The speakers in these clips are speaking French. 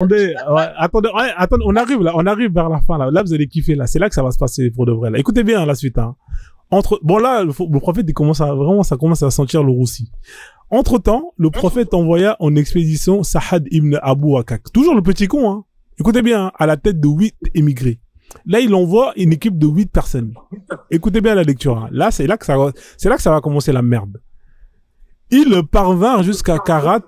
Attendez, attendez, on arrive vers la fin là. Là, vous allez kiffer là. C'est là que ça va se passer pour de vrai. Là. Écoutez bien la suite. Hein. Bon là, le prophète il commence à vraiment, ça commence à sentir le roussi. Entre temps, le prophète envoya en expédition Sa'ad ibn Abu Waqqas. Toujours le petit con. Hein. Écoutez bien, hein, à la tête de 8 émigrés. Là, il envoie une équipe de 8 personnes. Écoutez bien la lecture. Hein. Là, c'est là que ça va commencer la merde. Ils parvinrent jusqu'à Karat.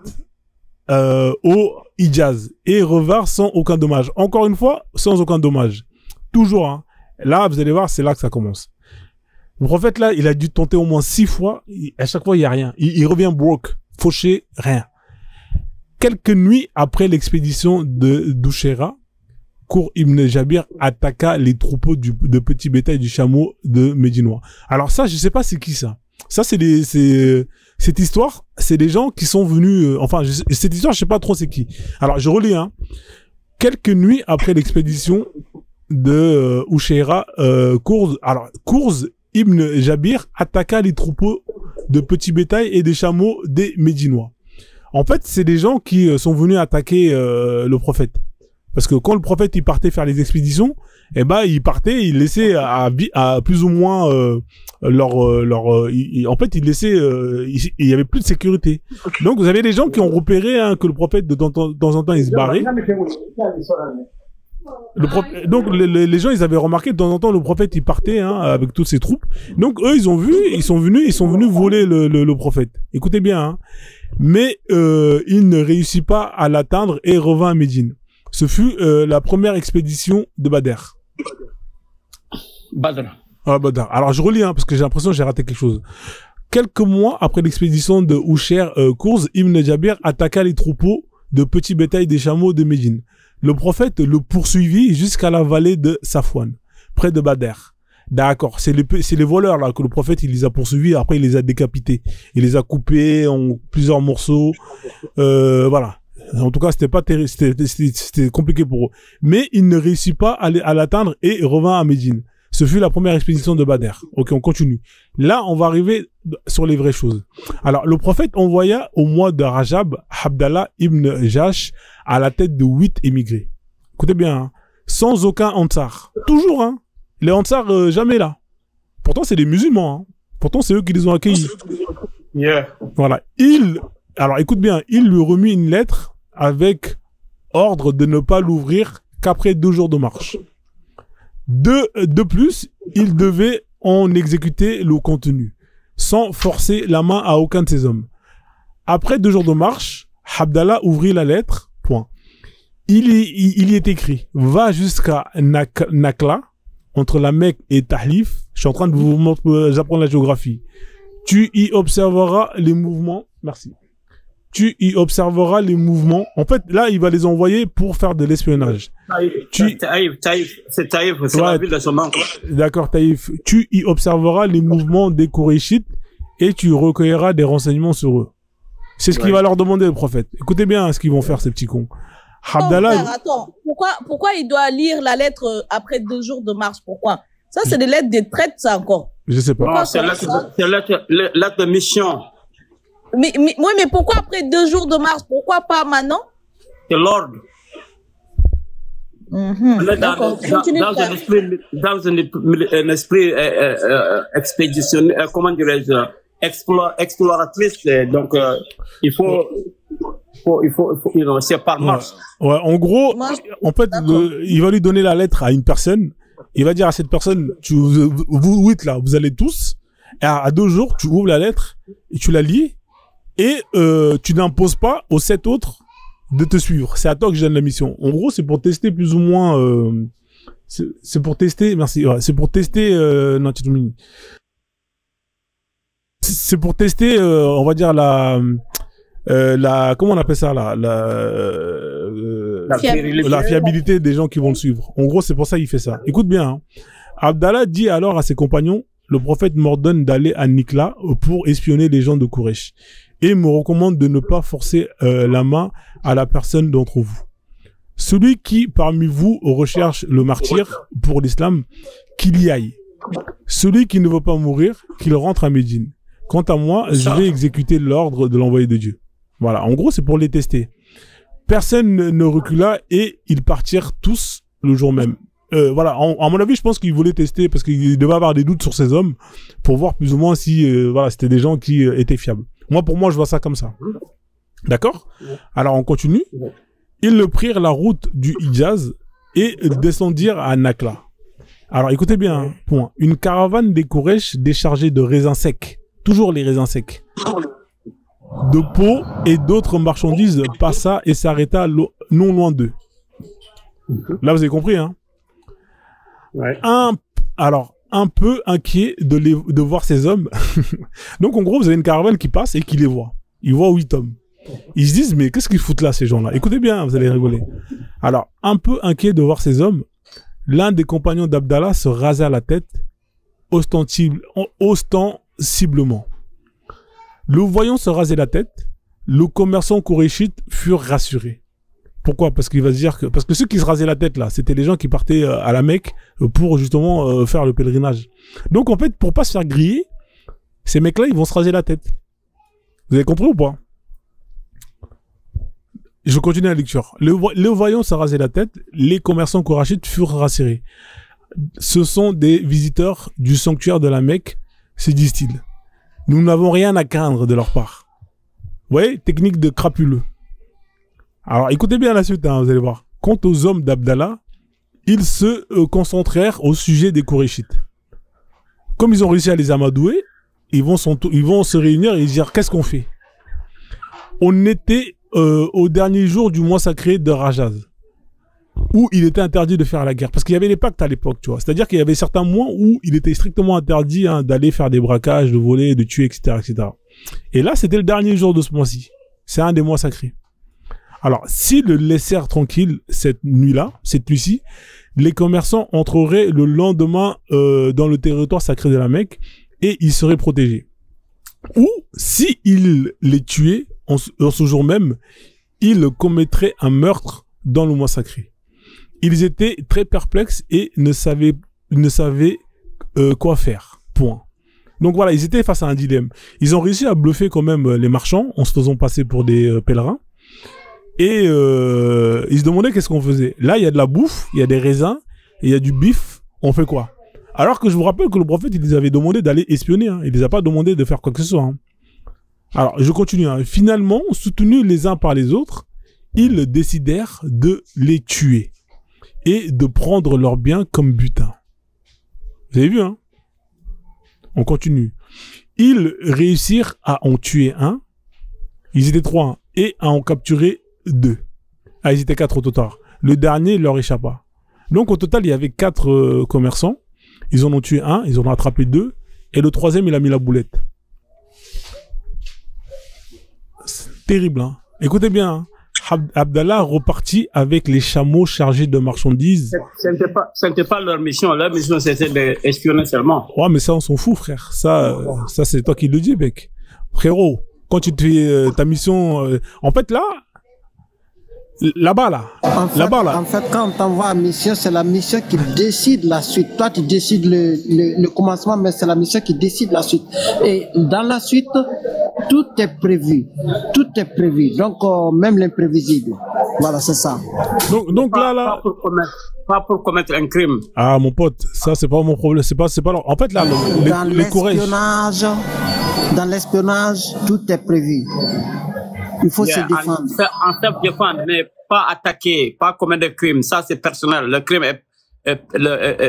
Au Hijaz et revinrent sans aucun dommage. Encore une fois, sans aucun dommage. Toujours. Hein. Là, vous allez voir, c'est là que ça commence. Le prophète, là, il a dû tenter au moins 6 fois. À chaque fois, il n'y a rien. Il revient broke, fauché, rien. Quelques nuits après l'expédition de Douchéra, Kour ibn Jabir attaqua les troupeaux de petits bétail du chameau de Médinois. Alors ça, je sais pas c'est qui ça. Ça, cette histoire, c'est des gens qui sont venus, cette histoire, je sais pas trop c'est qui. Alors, je relis, hein. Quelques nuits après l'expédition de Usheira, Kourz ibn Jabir attaqua les troupeaux de petits bétail et des chameaux des Médinois. En fait, c'est des gens qui sont venus attaquer le prophète. Parce que quand le prophète il partait faire les expéditions, eh ben il partait, il laissait à plus ou moins en fait il laissait il y avait plus de sécurité. Donc vous avez des gens qui ont repéré hein, que le prophète de temps en temps il se barrait. Donc les gens ils avaient remarqué de temps en temps le prophète il partait hein, avec toutes ses troupes. Donc eux ils sont venus voler le prophète. Écoutez bien hein. Mais il ne réussit pas à l'atteindre et revint à Médine. Ce fut la première expédition de Badr. Badr. Ah, Badr. Alors je relis hein, parce que j'ai l'impression que j'ai raté quelque chose. Quelques mois après l'expédition de Usher, Kourz ibn Jabir attaqua les troupeaux de petits bétail des chameaux de Médine. Le prophète le poursuivit jusqu'à la vallée de Safwan, près de Badr. D'accord, c'est les voleurs là que le prophète il les a poursuivis, après il les a décapités, il les a coupés en plusieurs morceaux, voilà. En tout cas, c'était pas terrible, c'était compliqué pour eux. Mais il ne réussit pas à l'atteindre et revint à Médine. Ce fut la première expédition de Badr. Ok, on continue. Là, on va arriver sur les vraies choses. Alors, le prophète envoya au mois de Rajab, Abdallah ibn Jash à la tête de 8 émigrés. Écoutez bien, hein, sans aucun Ansar. Toujours, hein. Les Ansar, jamais là. Pourtant, c'est des musulmans, hein. Pourtant, c'est eux qui les ont accueillis. Yeah. Voilà. Alors, écoute bien, il lui remit une lettre avec ordre de ne pas l'ouvrir qu'après 2 jours de marche. De plus, il devait en exécuter le contenu, sans forcer la main à aucun de ses hommes. Après 2 jours de marche, Abdallah ouvrit la lettre, point. Il y est écrit, va jusqu'à Nakla, entre la Mecque et Tahlif. Je suis en train de vous apprendre la géographie. Tu y observeras les mouvements, merci. Tu y observeras les mouvements. En fait, là, il va les envoyer pour faire de l'espionnage. Taïf, c'est Taïf, c'est la ville de son oncle. D'accord, Taïf. Tu y observeras les mouvements des Kourachites et tu recueilleras des renseignements sur eux. C'est ce qu'il va leur demander, le prophète. Écoutez bien ce qu'ils vont faire, ces petits cons. Abdallah... Attends, pourquoi il doit lire la lettre après 2 jours de marche? Pourquoi? Ça, c'est des lettres de traite, ça, encore. Je sais pas. Non, c'est lettre de mission. Mais pourquoi après 2 jours de marche? Pourquoi pas maintenant? C'est l'ordre. Dans un esprit expéditionnaire, comment dirais-je, exploratrice. Donc, il faut c'est par marche. Ouais, en gros, en fait, il va lui donner la lettre à une personne. Il va dire à cette personne, vous 8 là, vous allez tous. Et à 2 jours, tu ouvres la lettre et tu la lis. Et tu n'imposes pas aux 7 autres de te suivre. C'est à toi que je donne la mission. En gros, c'est pour tester plus ou moins... c'est pour tester... Merci. Ouais, c'est pour tester... non, c'est pour tester, on va dire, comment on appelle ça là, la fiabilité des gens qui vont le suivre. En gros, c'est pour ça qu'il fait ça. Écoute bien. Hein. Abdallah dit alors à ses compagnons, le prophète m'ordonne d'aller à Nikla pour espionner les gens de Quraysh et me recommande de ne pas forcer la main à la personne d'entre vous. Celui qui parmi vous recherche le martyr pour l'islam, qu'il y aille. Celui qui ne veut pas mourir, qu'il rentre à Médine. Quant à moi, je vais exécuter l'ordre de l'envoyé de Dieu. Voilà, en gros, c'est pour les tester. personne ne recula et ils partirent tous le jour même. Voilà, à mon avis, je pense qu'ils voulaient tester parce qu'ils devaient avoir des doutes sur ces hommes pour voir plus ou moins si voilà, c'était des gens qui étaient fiables. Pour moi, je vois ça comme ça. D'accord? Alors, on continue. Ils prirent la route du Hijaz et descendirent à Nakla. Alors, écoutez bien, hein, point. Une caravane des Quraysh déchargée de raisins secs, toujours les raisins secs, de peaux et d'autres marchandises passa et s'arrêta non loin d'eux. Là, vous avez compris, hein? Ouais. Alors, un peu inquiet de voir ces hommes. Donc, en gros, vous avez une caravane qui passe et qui les voit. Ils voient 8 hommes. Ils se disent, mais qu'est-ce qu'ils foutent là, ces gens-là? Écoutez bien, vous allez rigoler. Alors, un peu inquiet de voir ces hommes, l'un des compagnons d'Abdallah se rasa la tête ostensiblement. Le voyant se raser la tête, le commerçant quraishite furent rassurés. Pourquoi? Parce qu'il va se dire que... Parce que ceux qui se rasaient la tête, là, c'était les gens qui partaient à la Mecque pour, justement, faire le pèlerinage. Donc, en fait, pour pas se faire griller, ces mecs-là, ils vont se raser la tête. Vous avez compris ou pas? Je continue la lecture. Le voyant se raser la tête, les commerçants quraishites furent rassurés. Ce sont des visiteurs du sanctuaire de la Mecque, se disent-ils. Nous n'avons rien à craindre de leur part. Vous voyez, technique de crapuleux. Alors, écoutez bien la suite, hein, vous allez voir. Quant aux hommes d'Abdallah, ils se concentrèrent au sujet des Qurayshites. Comme ils ont réussi à les amadouer, ils vont se réunir et dire, qu'est-ce qu'on fait? On était au dernier jour du mois sacré de Rajaz, où il était interdit de faire la guerre. Parce qu'il y avait les pactes à l'époque, tu vois. C'est-à-dire qu'il y avait certains mois où il était strictement interdit d'aller faire des braquages, de voler, de tuer, etc., etc. Et là, c'était le dernier jour de ce mois-ci. C'est un des mois sacrés. Alors, s'ils le laissèrent tranquille cette nuit-ci, les commerçants entreraient le lendemain dans le territoire sacré de la Mecque et ils seraient protégés. Ou, s'ils les tuaient en ce jour même, ils commettraient un meurtre dans le mois sacré. Ils étaient très perplexes et ne savaient quoi faire. Point. Donc voilà, ils étaient face à un dilemme. Ils ont réussi à bluffer quand même les marchands en se faisant passer pour des pèlerins. Et ils se demandaient qu'est-ce qu'on faisait. Là, il y a de la bouffe, il y a des raisins, et il y a du bif. On fait quoi? Alors que je vous rappelle que le prophète, il les avait demandé d'aller espionner. Hein. Il les a pas demandé de faire quoi que ce soit. Hein. Alors, je continue. Hein. Finalement, soutenus les uns par les autres, ils décidèrent de les tuer et de prendre leurs biens comme butin. Vous avez vu, hein? On continue. Ils réussirent à en tuer un. Ils étaient 3, hein, et à en capturer 2. Ah, ils étaient 4 au total. Le dernier leur échappa. Donc, au total, il y avait 4 commerçants. Ils en ont tué un, ils en ont attrapé 2. Et le 3e, il a mis la boulette. C'est terrible, hein. Écoutez bien, hein. Abdallah repartit avec les chameaux chargés de marchandises. Ce n'était pas leur mission. Leur mission, c'était d'espionner seulement. Ouais, mais ça, on s'en fout, frère. Ça c'est toi qui le dis, mec. Frérot, quand tu te fais ta mission... en fait, là-bas, là. En fait, quand on t'envoie en mission, c'est la mission qui décide la suite. Toi, tu décides le commencement, mais c'est la mission qui décide la suite. Et dans la suite, tout est prévu. Tout est prévu. Donc, même l'imprévisible. Voilà, c'est ça. Donc là... Pas pour commettre un crime. Ah, mon pote, ça, c'est pas mon problème. C'est pas leur... En fait, là, dans l'espionnage, tout est prévu. Il faut se défendre. En se défendre, mais pas attaquer, pas commettre des crimes. Ça, c'est personnel. Le crime,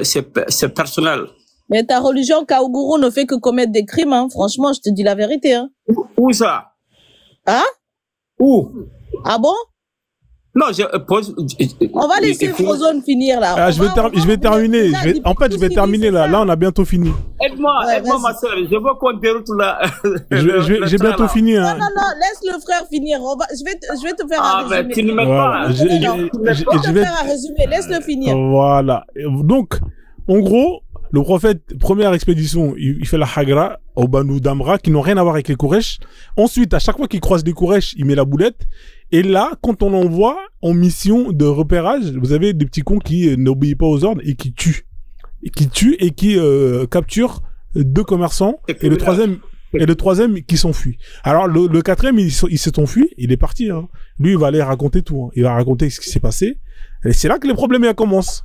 c'est personnel. Mais ta religion, Kaogourou, ne fait que commettre des crimes. Hein. Franchement, je te dis la vérité. Hein. Où ça? Hein? Où? Ah bon? Non, je pose... On va laisser Frozone finir là. Ah, je vais terminer. En fait, je vais terminer là. Là, on a bientôt fini. Aide-moi, ma soeur. Je veux qu'on déroute là. J'ai bientôt fini. Hein. Non, laisse le frère finir. Je vais te faire un résumé. Mais tu ne m'aides pas. Je vais te faire un résumé. Laisse-le finir. Voilà. Donc, en gros, le prophète, première expédition, il fait la Hagra au Banu Damra, qui n'ont rien à voir avec les Quraysh. Ensuite, à chaque fois qu'il croise des Quraysh, il met la boulette. Et là, quand on l'envoie en mission de repérage, vous avez des petits cons qui n'obéissent pas aux ordres et qui tuent. Et qui capturent 2 commerçants. Et le 3e, et le troisième qui s'enfuit. Alors le quatrième, il s'est enfui, il est parti. Hein. Lui, il va aller raconter tout. Hein. Il va raconter ce qui s'est passé. Et c'est là que les problèmes commencent.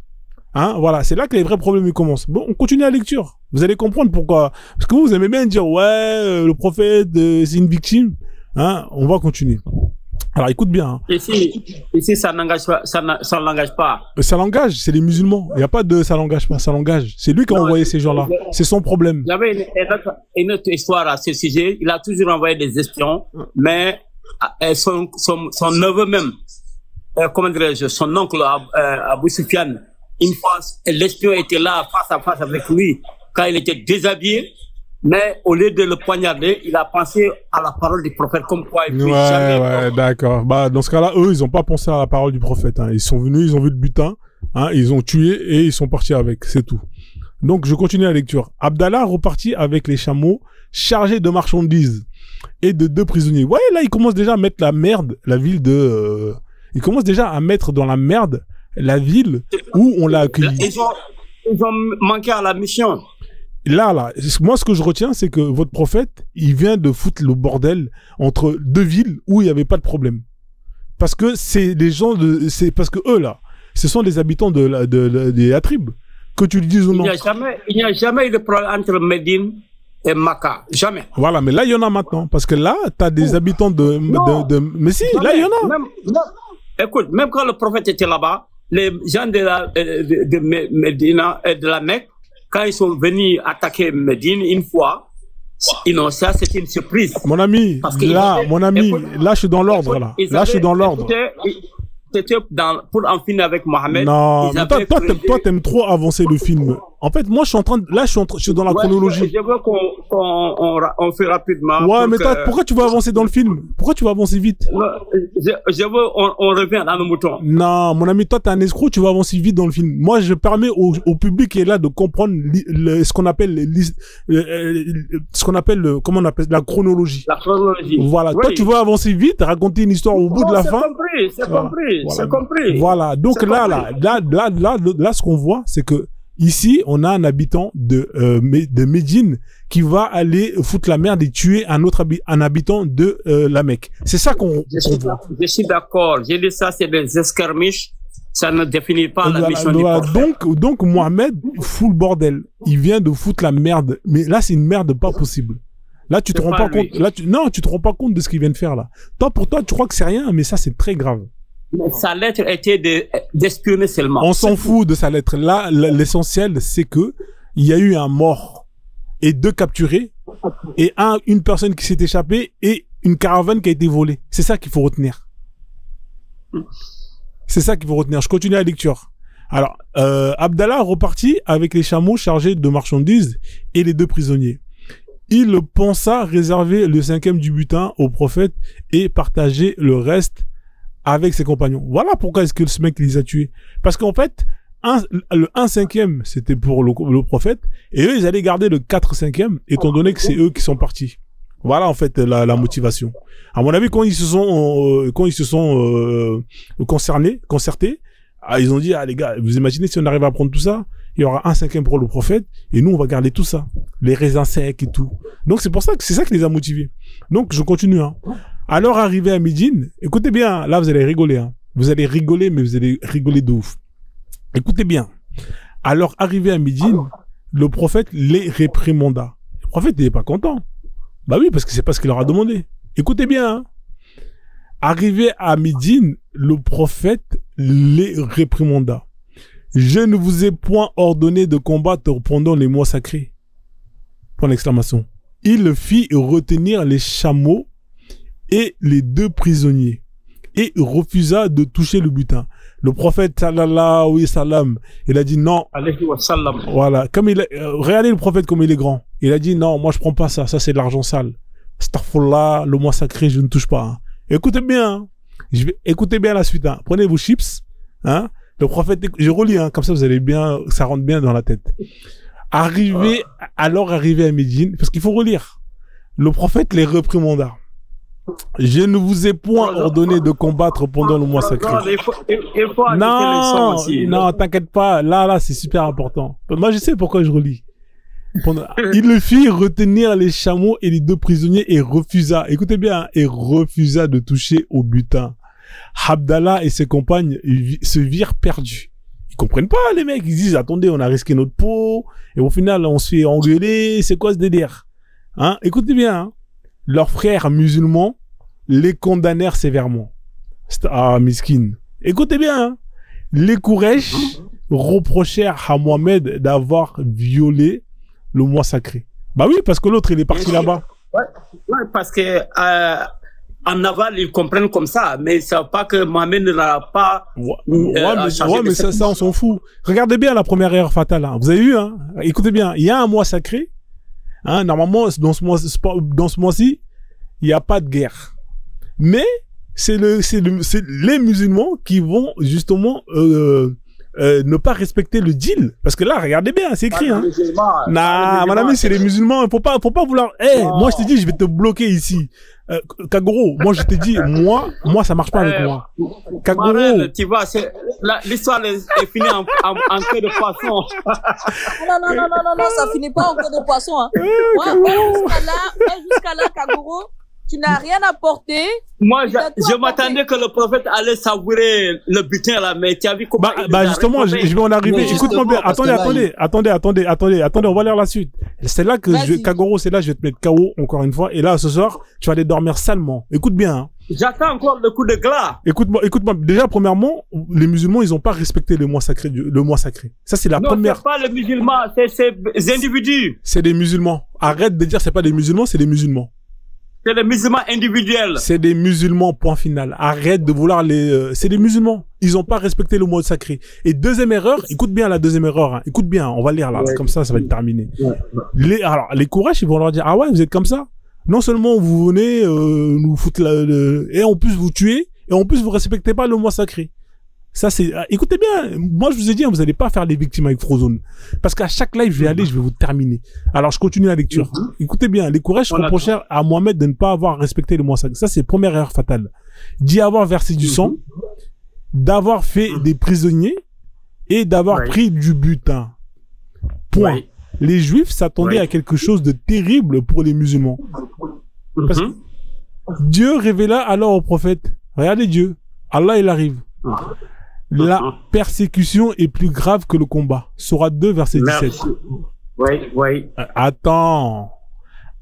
Hein, voilà, c'est là que les vrais problèmes commencent. Bon, on continue la lecture. Vous allez comprendre pourquoi. Parce que vous aimez bien dire ouais, le prophète c'est une victime. Hein, on va continuer. Alors écoute bien. Hein. Ici ça n'engage pas, ça l'engage pas. Ça l'engage, c'est les musulmans. Il n'y a pas de ça l'engage pas, ça l'engage. C'est lui qui a envoyé ces gens-là. C'est son problème. Il y avait une autre histoire à ce sujet. Il a toujours envoyé des espions, mais son neveu même, comment dirais-je, son oncle Abou Soufiane, une fois, l'espion était là face à face avec lui quand il était déshabillé. Mais au lieu de le poignarder, il a pensé à la parole du prophète comme quoi il ne jamais... Ouais, d'accord. Bah, dans ce cas-là, eux, ils n'ont pas pensé à la parole du prophète. Hein. Ils sont venus, ils ont vu le butin, hein, ils ont tué et ils sont partis avec. C'est tout. Donc, je continue la lecture. Abdallah repartit avec les chameaux chargés de marchandises et de 2 prisonniers. Ouais, là, il commence déjà à mettre la merde, la ville de... Il commence déjà à mettre dans la merde la ville où on l'a accueilli. Ils ont manqué à la mission. Là, moi, ce que je retiens, c'est que votre prophète, il vient de foutre le bordel entre 2 villes où il n'y avait pas de problème. Parce que c'est des gens c'est parce que eux, là, ce sont des habitants des Atrib. Que tu le dises ou non. Il n'y a jamais eu de problème entre Médine et Makkah. Jamais. Voilà, mais là, il y en a maintenant. Parce que là, tu as des habitants mais si, jamais. Là, il y en a. Écoute, même quand le prophète était là-bas, les gens de Médina et de la Mecque, quand ils sont venus attaquer Médine une fois, ça c'était une surprise. Mon ami, là, là je suis dans l'ordre là. Là je suis dans l'ordre. C'était pour en finir avec Mohamed. Non, mais toi t'aimes trop avancer le film. En fait, moi je suis en train de, là je suis dans la chronologie. Je veux qu'on fait rapidement. Ouais, mais pourquoi tu veux avancer dans le film? Pourquoi tu veux avancer vite? Je veux, on revient dans nos moutons. Non, mon ami, toi t'es un escroc, tu vas avancer vite dans le film. Moi je permets au public qui est là de comprendre ce qu'on appelle comment on appelle la chronologie. La chronologie. Voilà, oui. Toi tu veux avancer vite, raconter une histoire au bout de la fin. C'est compris. Voilà, donc là, ce qu'on voit, c'est que ici, on a un habitant de Médine qui va aller foutre la merde et tuer un habitant de la Mecque. C'est ça qu'on voit. Je suis d'accord. J'ai dit ça, c'est des escarmiches. Ça ne définit pas la mission du prophète. Donc, Mohamed fout le bordel. Il vient de foutre la merde. Mais là, c'est une merde pas possible. Là, tu te rends pas compte. Là, tu te rends pas compte de ce qu'il vient de faire là. Toi, pour toi, tu crois que c'est rien, mais ça, c'est très grave. Mais sa lettre était d'espionner seulement. On s'en fout de sa lettre. Là, l'essentiel, c'est que il y a eu un mort et 2 capturés et une personne qui s'est échappée et une caravane qui a été volée. C'est ça qu'il faut retenir. C'est ça qu'il faut retenir. Je continue la lecture. Alors, Abdallah repartit avec les chameaux chargés de marchandises et les 2 prisonniers. Il pensa réserver le 5e du butin au prophète et partager le reste avec ses compagnons. Voilà pourquoi est-ce que ce mec les a tués. Parce qu'en fait, le 1/5 c'était pour le prophète, et eux, ils allaient garder le 4/5 étant donné que c'est eux qui sont partis. Voilà, en fait, la motivation. À mon avis, quand ils se sont concertés, ils ont dit, les gars, vous imaginez si on arrive à prendre tout ça, il y aura 1/5 pour le prophète, et nous, on va garder tout ça. Les raisins secs et tout. Donc, c'est pour ça que c'est ça qui les a motivés. Donc, je continue, hein. Alors, arrivé à Médine, écoutez bien, là, vous allez rigoler, hein. Vous allez rigoler, mais vous allez rigoler de ouf. Écoutez bien. Alors, arrivé à Médine, le prophète les réprimanda. Le prophète n'est pas content. Bah oui, parce que c'est pas ce qu'il leur a demandé. Écoutez bien, hein. Arrivé à Médine, le prophète les réprimanda. Je ne vous ai point ordonné de combattre pendant les mois sacrés. Point d'exclamation. Il fit retenir les chameaux et les 2 prisonniers et refusa de toucher le butin. Le prophète sallallahu alayhi wa sallam, il a dit non. Alayhi wa sallam. Voilà, comme regardez le prophète comme il est grand. Il a dit non, moi je prends pas ça, ça c'est de l'argent sale. Astaghfirullah, le mois sacré, je ne touche pas. Hein. Écoutez bien, hein. Écoutez bien la suite. Hein. Prenez vos chips, hein. Le prophète, je relis, hein, comme ça vous allez bien, ça rentre bien dans la tête. Arrivé à Médine, parce qu'il faut relire. Le prophète les réprimanda. Je ne vous ai point ordonné de combattre pendant le mois sacré. Non, t'inquiète pas. Là, c'est super important. Moi, je sais pourquoi je relis. Il le fit retenir les chameaux et les 2 prisonniers et refusa, écoutez bien, hein, et refusa de toucher au butin. Abdallah et ses compagnes se virent perdus. Ils comprennent pas, les mecs. Ils disent, attendez, on a risqué notre peau. Et au final, on se fait engueuler. C'est quoi ce délire? Hein? Écoutez bien, hein. Leurs frères musulmans les condamnèrent sévèrement. Ah, miskin. Écoutez bien, hein. Les Quraysh reprochèrent à Mohamed d'avoir violé le mois sacré. Bah oui, parce que l'autre, il est parti là-bas. Ouais, parce que en aval, ils comprennent comme ça, mais ça veut pas que Mohamed ne l'a pas. Mais ça, on s'en fout. Regardez bien la première erreur fatale. Hein. Vous avez vu, hein? Écoutez bien, il y a un mois sacré. Hein, normalement, dans ce mois-ci, il n'y a pas de guerre. Mais c'est les musulmans qui vont justement ne pas respecter le deal. Parce que là, regardez bien, c'est écrit. Hein. Nah, mon ami, c'est les musulmans. Faut pas vouloir. Moi, je te dis, je vais te bloquer ici. Kagoro, moi, je te dis, moi, ça marche pas avec moi. Kagoro. Marel, tu vois, l'histoire est finie en queue de poisson. Non, ça finit pas en queue de poisson. Hein. Jusqu'à là, Kagoro, tu n'as rien apporté. Moi, je m'attendais que le prophète allait savourer le butin là, mais tu as vu comment justement, je vais en arriver. Écoute-moi bien. Attendez, on va lire la suite. C'est là que Kagoro, c'est là, je vais te mettre KO encore une fois. Et là, ce soir, tu vas aller dormir salement. Écoute bien, hein. J'attends encore le coup de glas. Écoute-moi. Déjà, premièrement, les musulmans, ils ont pas respecté le mois sacré. Ça, c'est la première. Non, c'est pas les musulmans, c'est les individus. C'est des musulmans. Arrête de dire c'est pas des musulmans, c'est des musulmans. C'est des musulmans individuels. C'est des musulmans, point final. Arrête de vouloir c'est des musulmans. Ils ont pas respecté le mot sacré. Et deuxième erreur, écoute bien la deuxième erreur. Hein. Écoute bien, on va lire là. Ouais. Comme ça va être terminé. Ouais. Les Quraysh, ils vont leur dire, ah ouais, vous êtes comme ça? Non seulement vous venez nous foutre et en plus vous tuez, et en plus vous respectez pas le mois sacré. Ça c'est, écoutez bien, moi je vous ai dit, vous allez pas faire les victimes avec Frozone. Parce qu'à chaque live, je vais vous terminer. Alors je continue la lecture. Écoutez bien, les Quraysh reprochèrent à Mohamed de ne pas avoir respecté le mois sacré. Ça c'est première erreur fatale. D'y avoir versé du sang, d'avoir fait des prisonniers, et d'avoir pris du butin. Point. Les Juifs s'attendaient à quelque chose de terrible pour les musulmans. Parce que Dieu révéla alors au prophète, regardez Dieu, Allah il arrive. La persécution est plus grave que le combat. Sourate 2, verset 17. Oui. Attends.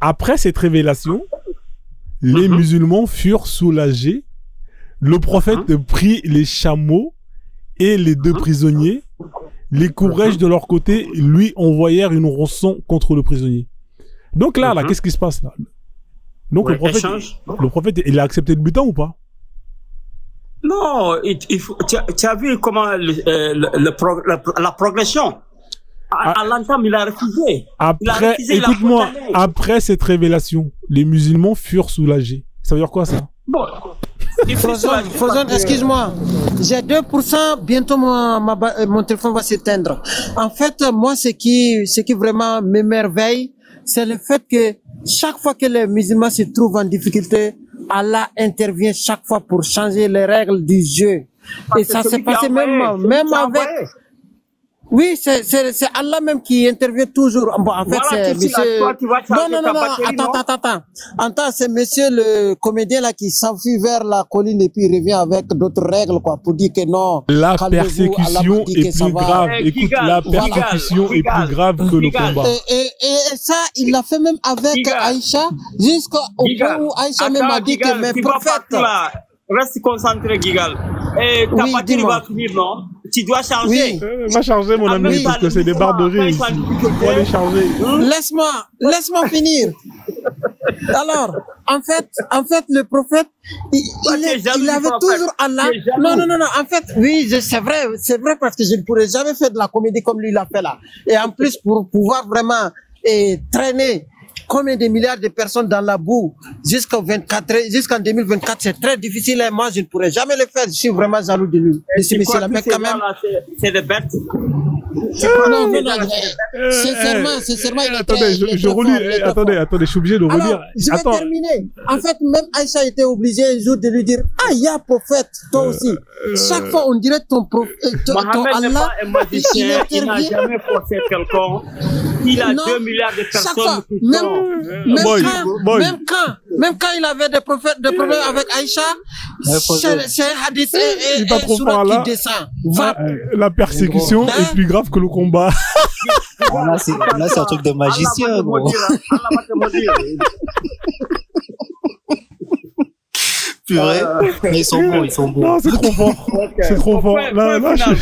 Après cette révélation, les musulmans furent soulagés. Le prophète prit les chameaux et les 2 prisonniers. Les Quraysh de leur côté lui envoyèrent une rançon contre le prisonnier. Donc là, qu'est-ce qui se passe là? Donc le prophète, il a accepté le butin ou pas? Non, tu as vu comment la progression. À l'entame, il a refusé. Après, écoute-moi, après cette révélation, les musulmans furent soulagés. Ça veut dire quoi ça? Bon. Frozone, excuse-moi. J'ai 2%, bientôt mon téléphone va s'éteindre. En fait, moi, ce qui vraiment m'émerveille, c'est le fait que chaque fois que les musulmans se trouvent en difficulté, Allah intervient chaque fois pour changer les règles du jeu. Et ça s'est passé même avec... Oui, c'est Allah même qui intervient toujours. Bon, en fait, c'est monsieur... Attends, c'est monsieur le comédien là qui s'enfuit vers la colline et puis revient avec d'autres règles, quoi, pour dire que non. La persécution est plus grave. Écoute, la persécution est plus grave que le combat. Et ça, il l'a fait même avec Aïcha, jusqu'au point où Aïcha même a dit que mes prophètes... Reste concentré, Gigal. Et ta partie va finir, non? Tu dois charger. Va charger, mon ami, parce que c'est des barderies ici. Faut aller charger. Laisse-moi finir. Alors, en fait, le prophète, il avait toujours Allah. Non. En fait, oui, c'est vrai parce que je ne pourrais jamais faire de la comédie comme lui l'a fait là. Et en plus, pour pouvoir vraiment traîner combien de milliards de personnes dans la boue jusqu'en 2024, c'est très difficile et moi je ne pourrais jamais le faire. Je suis vraiment jaloux de lui. C'est des bêtes. Non, sincèrement, il attendez, je relis. Attendez, je suis obligé de relire. Alors, je vais terminer. En fait, même Aïcha était obligée un jour de lui dire, ah, il y a prophète, toi aussi. Chaque fois, on dirait ton prophète, ton Mohamed n'est Allah, pas un magicien, il n'a jamais forcé quelqu'un. Il a 2 milliards de personnes qui sont... Même quand il avait des problèmes avec Aïcha, c'est un hadith et trop surat fort, là. qui descend. La persécution est plus grave que le combat. Là, c'est un truc de magicien, gros. Purée. Mais ils sont bons. Non, c'est trop fort. Okay. C'est trop fort.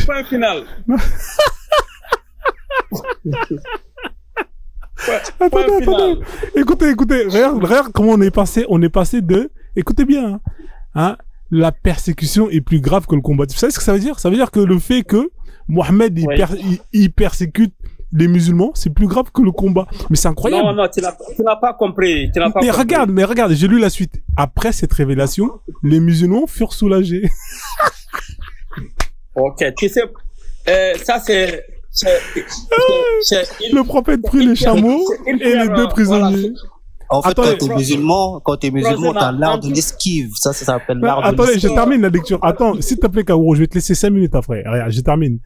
Point final. Attendez. Écoutez. Regarde comment on est passé de, écoutez bien, hein, la persécution est plus grave que le combat. Vous savez ce que ça veut dire? Ça veut dire que le fait que Mohamed, il persécute les musulmans, c'est plus grave que le combat. Mais c'est incroyable. Non, tu n'as pas compris. Mais regarde, j'ai lu la suite. Après cette révélation, les musulmans furent soulagés. Ok, tu sais, ça c'est le prophète prit les chameaux et les 2 prisonniers. En fait, quand t'es musulman, t'as l'art de l'esquive. Ça s'appelle l'art de l'esquive. Attendez, je termine la lecture. Attends, s'il te plaît, Kaouro, je vais te laisser 5 minutes après. Regarde, je termine.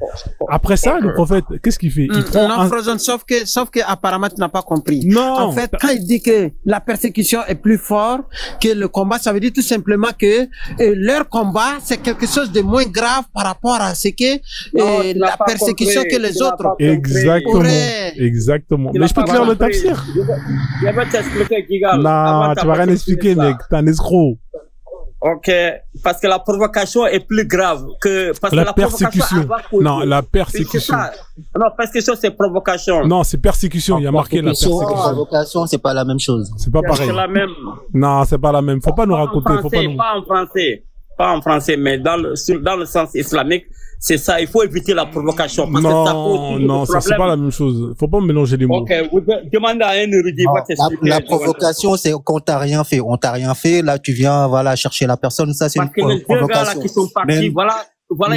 Après ça, le prophète, qu'est-ce qu'il fait? Il prend Frozen, sauf que apparemment tu n'as pas compris. Non. En fait, quand il dit que la persécution est plus forte que le combat, ça veut dire tout simplement que leur combat, c'est quelque chose de moins grave par rapport à ce que la persécution que les autres. Exactement. Mais je peux te lire le tafsir. Je vais t'expliquer, Gigal. Non, tu vas rien expliquer, mec. T'es un escroc. Ok, parce que la provocation est plus grave que parce la que persécution. Non, la persécution. Non, persécution c'est provocation. Non, c'est persécution. Il y a marqué la persécution. Provocation, c'est pas la même chose. C'est pas pareil. C'est la même. Non, c'est pas la même. Faut pas nous raconter. Pas en français, mais dans le sens islamique, c'est ça. Il faut éviter la provocation parce que ça pose non, c'est pas la même chose. Faut pas mélanger les mots. Ok, vous demandez à un érudit, va t'expliquer. La provocation, c'est quand t'as rien fait. On t'a rien fait, là tu viens, chercher la personne. Ça, c'est une provocation. Parce que les 2 gars là qui sont partis,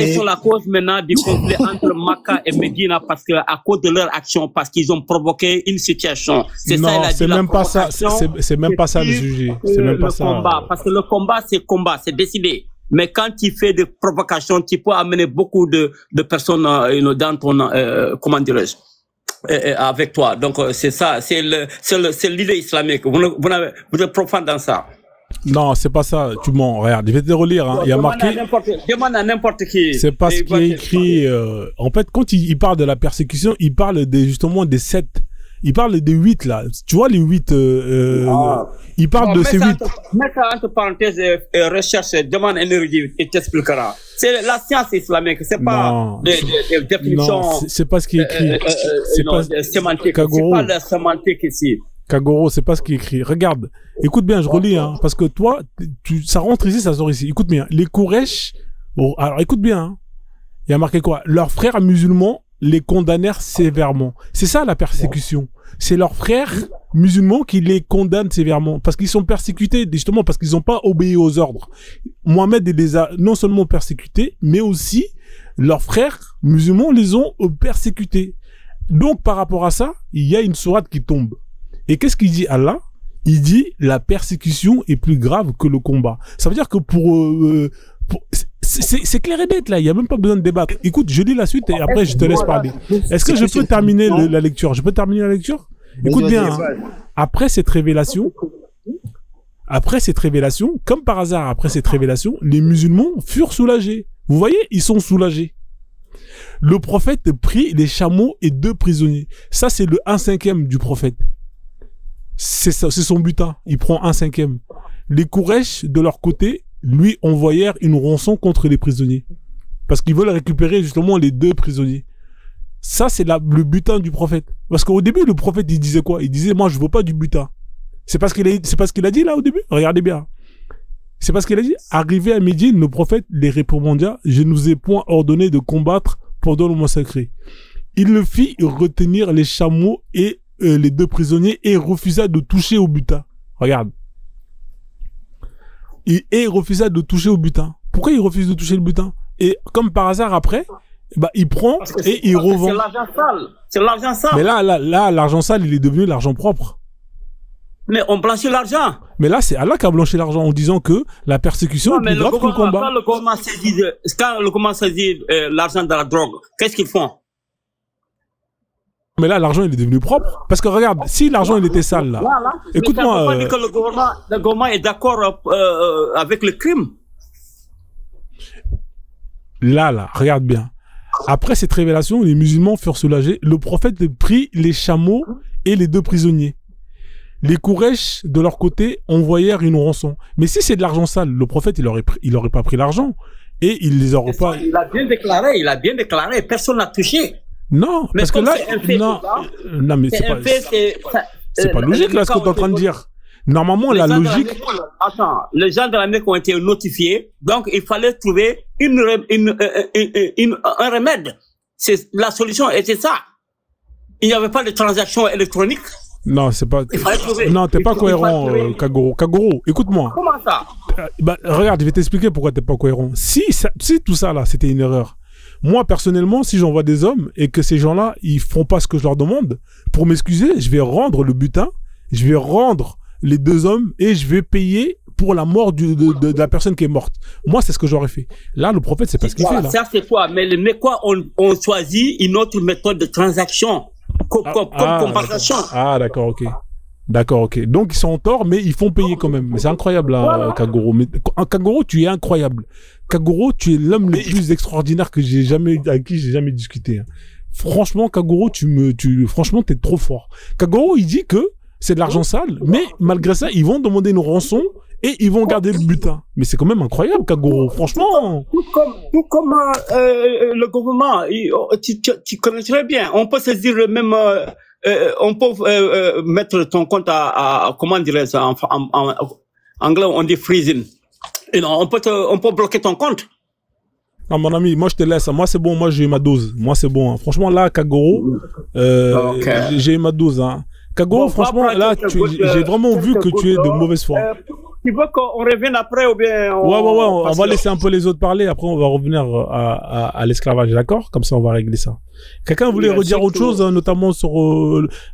ils sont la cause maintenant du conflit entre Makkah et Médina parce que à cause de leur action, parce qu'ils ont provoqué une situation. C'est ça, il a dit. C'est même pas ça. C'est même pas ça le sujet. C'est même pas ça. Combat, parce que le combat, c'est décidé. Mais quand tu fais des provocations, tu peux amener beaucoup de personnes dans ton comment dirais-je avec toi. Donc c'est ça, c'est l'idée islamique. Vous êtes profane dans ça. Non, c'est pas ça. Tu mens. Regarde, je vais te relire. Hein. Il y a marqué. Demande à n'importe qui. C'est parce qu'il y a écrit. En fait, quand il parle de la persécution, il parle justement des 7. Il parle des 8 là. Tu vois les 8. Il parle de ces 8. Mets ça entre parenthèses et recherche. Demande un érudit et t'expliquera. C'est la science islamique. C'est pas des définitions. Non, c'est pas ce qui est écrit. C'est pas sémantique. C'est pas la sémantique ici. Kagoro, c'est pas ce qui est écrit. Regarde, écoute bien, je relis, hein, parce que toi, ça rentre ici, ça sort ici. Écoute bien, les Quraysh, alors écoute bien, hein, il y a marqué quoi? Leurs frères musulmans les condamnèrent sévèrement. C'est ça la persécution. C'est leurs frères musulmans qui les condamnent sévèrement, parce qu'ils sont persécutés, justement, parce qu'ils n'ont pas obéi aux ordres. Mohamed les a non seulement persécutés, mais aussi leurs frères musulmans les ont persécutés. Donc, par rapport à ça, il y a une sourate qui tombe. Et qu'est-ce qu'il dit Allah? Il dit la persécution est plus grave que le combat. Ça veut dire que c'est clair et net là, il n'y a même pas besoin de débattre. Écoute, je lis la suite et après je te laisse parler. Est-ce que je peux terminer la lecture? Je peux terminer la lecture? Écoute bien, hein. Après cette révélation, comme par hasard après cette révélation, les musulmans furent soulagés. Vous voyez, ils sont soulagés. Le prophète prit les chameaux et 2 prisonniers. Ça, c'est le 1/5 du prophète. C'est son butin. Il prend 1/5. Les Quraysh, de leur côté, lui envoyèrent une rançon contre les prisonniers. Parce qu'ils veulent récupérer justement les 2 prisonniers. Ça, c'est le butin du prophète. Parce qu'au début, le prophète, il disait quoi? Il disait, moi, je veux pas du butin. C'est pas ce qu'il a dit là au début? Regardez bien. C'est pas ce qu'il a dit? Arrivé à Médine, le prophète les réprimandia, je ne vous ai point ordonné de combattre pendant le mois sacré. Il le fit retenir les chameaux et les 2 prisonniers et refusa de toucher au butin. Regarde. Et refusa de toucher au butin. Pourquoi il refuse de toucher le butin? Et comme par hasard après, Bah, il prend et il revend. C'est l'argent sale. C'est l'argent sale. Mais là, l'argent sale, il est devenu l'argent propre. Mais on blanchit l'argent. Mais là, c'est Allah qui a blanchi l'argent en disant que la persécution est plus grave que le combat. Quand le gouvernement saisit l'argent de la drogue, qu'est-ce qu'ils font? Mais là, l'argent, il est devenu propre. Parce que regarde, si l'argent, il était sale, là. Voilà. Écoute-moi. Mais ça veut pas dire que le gouvernement est d'accord avec le crime. Là, regarde bien. Après cette révélation, les musulmans furent soulagés. Le prophète prit les chameaux et les 2 prisonniers. Les Quraysh, de leur côté, envoyèrent une rançon. Mais si c'est de l'argent sale, le prophète, il aurait pas pris l'argent. Et il les aurait pas... Il a bien déclaré, personne n'a touché. Non, mais parce que là... Non, mais c'est pas logique, là, ce que tu es en train de dire. Normalement, la logique... Attends, les gens de la Mecque ont été notifiés, donc il fallait trouver un remède. La solution était ça. Il n'y avait pas de transaction électronique. Non, c'est pas... Non, t'es pas cohérent, Kagoro. Kagoro, écoute-moi. Comment ça? Regarde, je vais t'expliquer pourquoi t'es pas cohérent. Si tout ça, là, c'était une erreur. Moi, personnellement, si j'envoie des hommes et que ces gens-là, ils font pas ce que je leur demande, pour m'excuser, je vais rendre le butin, je vais rendre les 2 hommes et je vais payer pour la mort de la personne qui est morte. Moi, c'est ce que j'aurais fait. Là, le prophète, c'est pas ce qu'il fait, là. Ça, c'est toi. Mais les Mécois ont choisi une autre méthode de transaction. Comme compensation. Ah, d'accord, ok. D'accord, ok. Donc, ils sont en tort, mais ils font payer quand même. Mais c'est incroyable, là, voilà. Kagoro. Mais, Kagoro, tu es incroyable. Kagoro, tu es l'homme le plus extraordinaire avec qui j'ai jamais discuté. Hein. Franchement, Kagoro, franchement, t'es trop fort. Kagoro, il dit que c'est de l'argent sale, mais malgré ça, ils vont demander une rançon et ils vont garder le butin. Mais c'est quand même incroyable, Kagoro, franchement. Tout comme le gouvernement, tu connais très bien. On peut saisir même, on peut mettre ton compte à comment dirais-je en anglais, on dit freezing. Et non, on peut bloquer ton compte. Non, mon ami, moi je te laisse. Moi c'est bon, moi j'ai eu ma dose. Moi c'est bon. Hein. Franchement là, Kagoro, j'ai eu ma dose. Hein. Kagoro, franchement là, j'ai vraiment vu que tu es de mauvaise foi. Tu veux qu'on revienne après ou bien on va laisser un peu les autres parler. Après on va revenir à l'esclavage, d'accord? Comme ça on va régler ça. Quelqu'un voulait redire autre chose, hein, notamment sur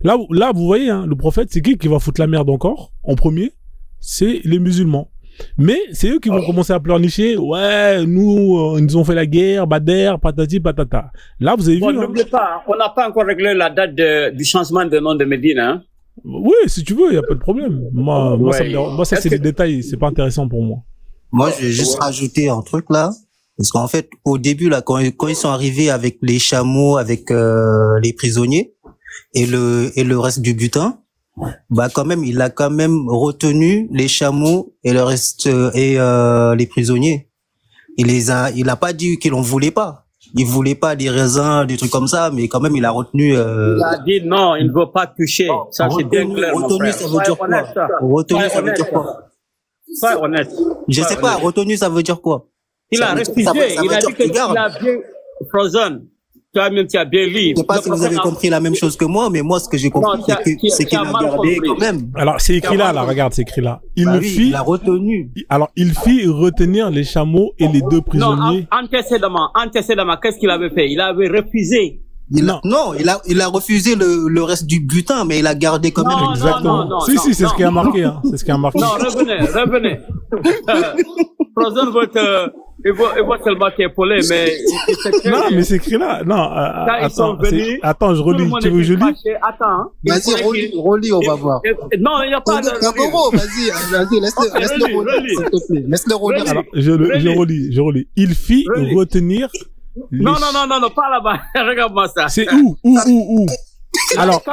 là vous voyez, hein, le prophète, c'est qui va foutre la merde encore en premier? C'est les musulmans. Mais c'est eux qui vont commencer à pleurnicher. Ouais, nous, ils nous ont fait la guerre, Badr, patati, patata. Là, vous avez vu. N'oubliez pas, on n'a pas encore réglé la date du changement de nom de Médine. Hein? Oui, si tu veux, il n'y a pas de problème. Moi, ça c'est des détails, c'est pas intéressant pour moi. Moi, je vais juste rajouter un truc là. Parce qu'en fait, au début, là, quand ils sont arrivés avec les chameaux, avec les prisonniers et le reste du butin, bah quand même, il a quand même retenu les chameaux et le reste et les prisonniers. Il a pas dit qu'il en voulait pas. Il voulait pas des raisins, des trucs comme ça, mais quand même il a retenu. Il a dit non, il ne veut pas toucher. Ça c'est bien clair. Retenu, ça veut dire quoi? Retenu, ça veut dire quoi? Sois honnête. Je sais pas. Retenu, ça veut dire quoi? Il a refusé. Il a dit qu'il a bien frozen. Toi-même, tu as bien lu. Je sais pas si vous avez compris la même chose que moi, mais moi, ce que j'ai compris, c'est qu'il a gardé quand même. Alors, c'est écrit là, regarde, c'est écrit là. Il a retenu. Alors, il fit retenir les chameaux et les 2 prisonniers. Non, antécédemment, qu'est-ce qu'il avait fait? Il avait refusé. Il a refusé le reste du butin, mais il a gardé quand même. Exactement. Non, si, c'est ce qui a marqué, hein. C'est ce qui a marqué. Non, revenez. Frozen il va seulement t'épauler, mais... Non, mais c'est écrit là. Non, attends, je relis. Tu veux que je lis? Attends. Vas-y, relis, on va voir. Non, il n'y a pas de... Vas-y, laisse-le relire, s'il te plaît. Laisse-le relire. Alors, je relis. Il fit retenir... Non, pas là-bas. Regarde-moi ça. C'est où? Alors,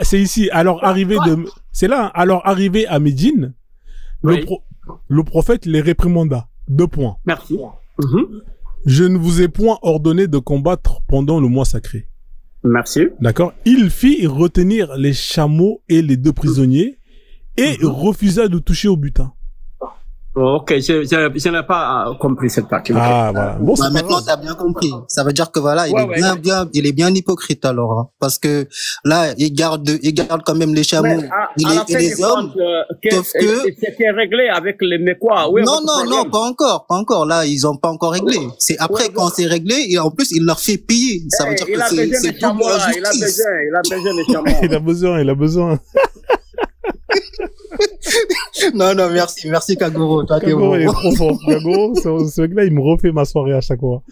c'est ici. Alors, c'est là. Alors, arrivé à Médine, le prophète les réprimanda. 2 points. Merci. Je ne vous ai point ordonné de combattre pendant le mois sacré. Merci. D'accord. Il fit retenir les chameaux et les 2 prisonniers et refusa de toucher au butin. Ok, je n'ai pas compris cette partie. Ah, voilà. Bon, c'est pas Maintenant, grave. t'as bien compris. Ça veut dire que voilà, Ouais, il est bien hypocrite alors, hein. Parce que là, il garde quand même les chameaux Mais à la et fin les du hommes. compte, Sauf que c'était réglé avec les Mécois. Oui, non, votre non, problème. non, pas encore. Là, ils ont pas encore réglé. C'est après Ouais, quand c'est réglé et en plus il leur fait payer. Ça veut dire Il que a besoin c'est de double chameaux, là. Il a injustice. besoin de chameaux. Il a besoin. Non, merci Kagoro. Toi, t'es Kagoro, bon. il est trop fort. Kagoro, ce mec-là, il me refait ma soirée à chaque fois.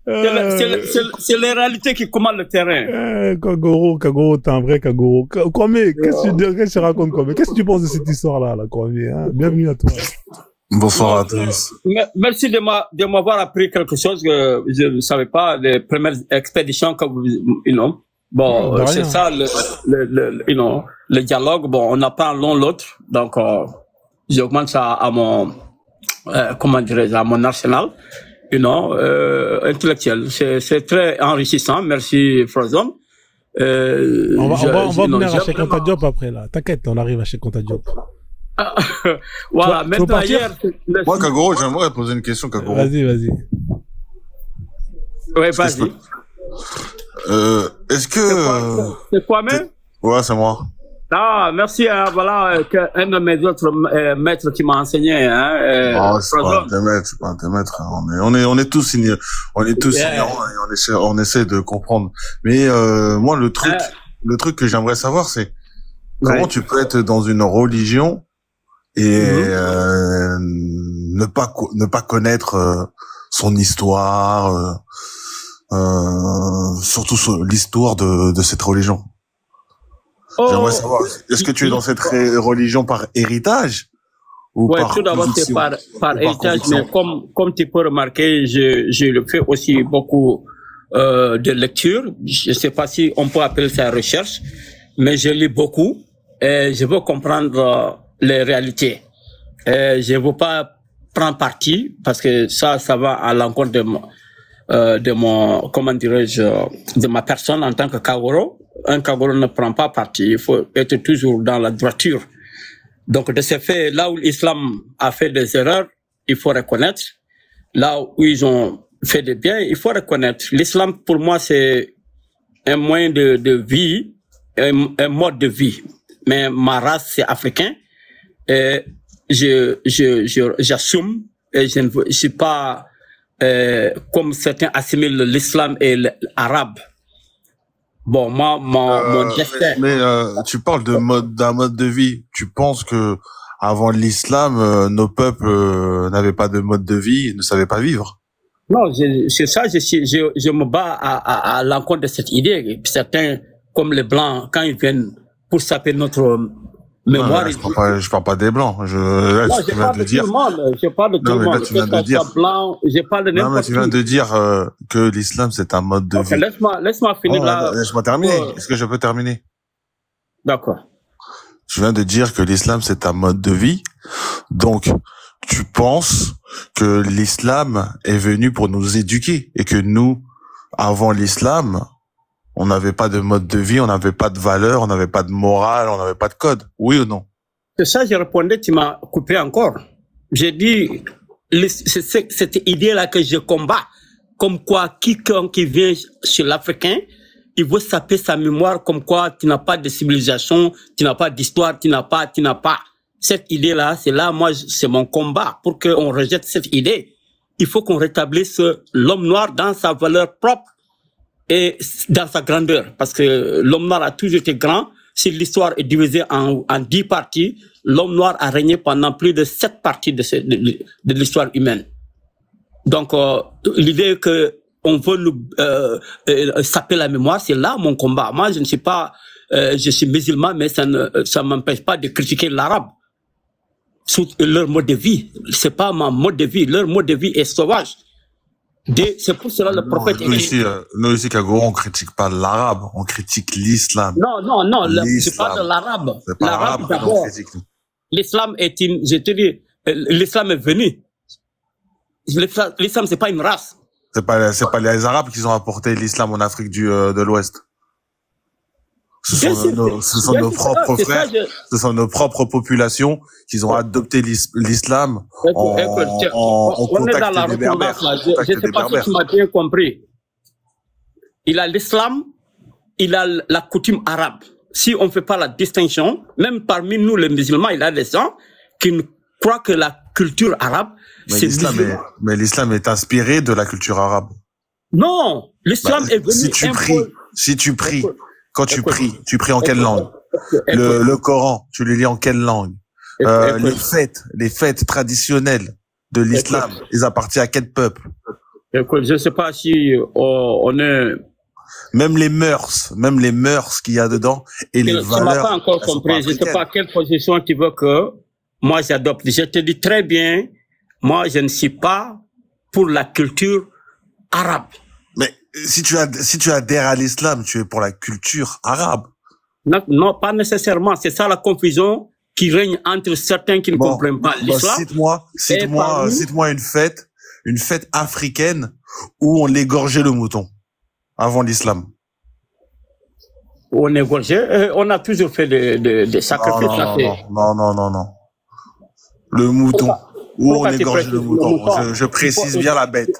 C'est les réalités qui commandent le terrain. Kagoro, t'es un vrai Kagoro. Kwame, qu'est-ce que tu racontes, Kwame? Qu'est-ce que tu penses de cette histoire-là, Kwame, hein? Bienvenue à toi. Bonsoir à tous. Merci de m'avoir appris quelque chose que je ne savais pas, les premières expéditions que vous, Bon, c'est ça, le dialogue. Bon, on apprend l'un l'autre. Donc, j'augmente ça à mon, comment dirais-je, à mon arsenal, intellectuel. C'est très enrichissant. Merci, Frozone. On va venir à Cheikh Anta Diop après, là. T'inquiète, on arrive à Cheikh Anta Diop. Voilà, maintenant, hier... Moi, Kagoro, j'aimerais poser une question, Kagoro. Vas-y. Oui, vas-y. Est-ce que... C'est quoi même? Ouais, c'est moi. Ah, merci, voilà, un de mes autres maîtres qui m'a enseigné, c'est pas un maître, on est tous ignorants, et on essaie de comprendre. Mais, moi, le truc que j'aimerais savoir, c'est comment tu peux être dans une religion et, ne pas connaître, son histoire, surtout l'histoire de cette religion. J'aimerais savoir, est-ce que tu es dans cette religion par héritage ou par tout d'abord c'est par héritage, mais comme tu peux remarquer, je le fais aussi beaucoup de lecture. Je sais pas si on peut appeler ça recherche, mais je lis beaucoup et je veux comprendre les réalités. Et je veux pas prendre parti parce que ça va à l'encontre de mon, comment dirais-je, de ma personne en tant que Kagoro. Un Kagoro ne prend pas parti, il faut être toujours dans la droiture. Donc, de ce fait, là où l'islam a fait des erreurs, il faut reconnaître. Là où ils ont fait des biens, il faut reconnaître. L'islam, pour moi, c'est un moyen de vie, un mode de vie. Mais ma race, c'est africain. Et j'assume, et je ne suis pas, comme certains assimilent l'islam et l'arabe. Bon, moi, mon destin. Mais tu parles d'un mode de vie. Tu penses que avant l'islam, nos peuples n'avaient pas de mode de vie, ne savaient pas vivre? Non, c'est ça. Je me bats à l'encontre de cette idée. Et puis certains, comme les blancs, quand ils viennent pour saper notre mémoire, je parle pas des blancs. Non, je parle de tout le monde. Je parle de tout le monde. Tu viens de dire blanc, je parle de n'importe qui. Non, mais tu viens de dire que l'islam c'est un mode de vie. Laisse-moi finir là. Laisse-moi terminer. Est-ce que je peux terminer? D'accord. Tu viens de dire que l'islam c'est un mode de vie. Donc, tu penses que l'islam est venu pour nous éduquer et que nous, avant l'islam, on n'avait pas de mode de vie, on n'avait pas de valeur, on n'avait pas de morale, on n'avait pas de code. Oui ou non? C'est ça, je répondais, tu m'as coupé encore. J'ai dit, c'est cette idée-là que je combats. Comme quoi, quiconque qui vient chez l'Africain, il veut saper sa mémoire comme quoi tu n'as pas de civilisation, tu n'as pas d'histoire, tu n'as pas. Cette idée-là, c'est là, moi, c'est mon combat pour qu'on rejette cette idée. Il faut qu'on rétablisse l'homme noir dans sa valeur propre et dans sa grandeur. Parce que l'homme noir a toujours été grand. Si l'histoire est divisée en 10 parties, l'homme noir a régné pendant plus de 7 parties de l'histoire humaine. Donc, l'idée que on veut saper la mémoire, c'est là mon combat. Moi, je ne suis pas, je suis musulman, mais ça m'empêche pas de critiquer l'arabe sous leur mode de vie. C'est pas mon mode de vie. Leur mode de vie est sauvage. C'est pour cela le prophète. Nous ici, Kagoro, on critique pas l'arabe, on critique l'islam. Non, c'est pas de l'arabe. L'arabe d'abord. L'islam est je te dis, l'islam est venu. L'islam, c'est pas une race. C'est pas les Arabes qui ont apporté l'islam en Afrique de l'Ouest. Ce sont nos propres frères, ce sont nos propres populations qui ont adopté l'islam en contact des Berbères. Je ne sais pas si tu m'as bien compris. Il a l'islam, il a la coutume arabe. Si on ne fait pas la distinction, même parmi nous les musulmans, il y a des gens qui croient que la culture arabe, c'est musulman. Mais l'islam est inspiré de la culture arabe. Non, l'islam est venu si tu pries, quand tu pries en quelle langue? Le Coran, tu le lis en quelle langue? Les fêtes traditionnelles de l'islam, ils appartiennent à quel peuple? Écoute, je ne sais pas si on est... Même les mœurs qu'il y a dedans et les valeurs. Tu m'as pas encore compris. Je ne sais pas quelle position tu veux que moi j'adopte. Je te dis très bien, moi je ne suis pas pour la culture arabe. Mais si tu adhères à l'islam, tu es pour la culture arabe. Non, pas nécessairement. C'est ça la confusion qui règne entre certains qui ne comprennent pas l'islam. Cite-moi une fête africaine où on égorgeait le mouton avant l'islam. On égorgeait, on a toujours fait des sacrifices. Non. Le mouton. Où on égorgeait le mouton. Je précise bien la bête.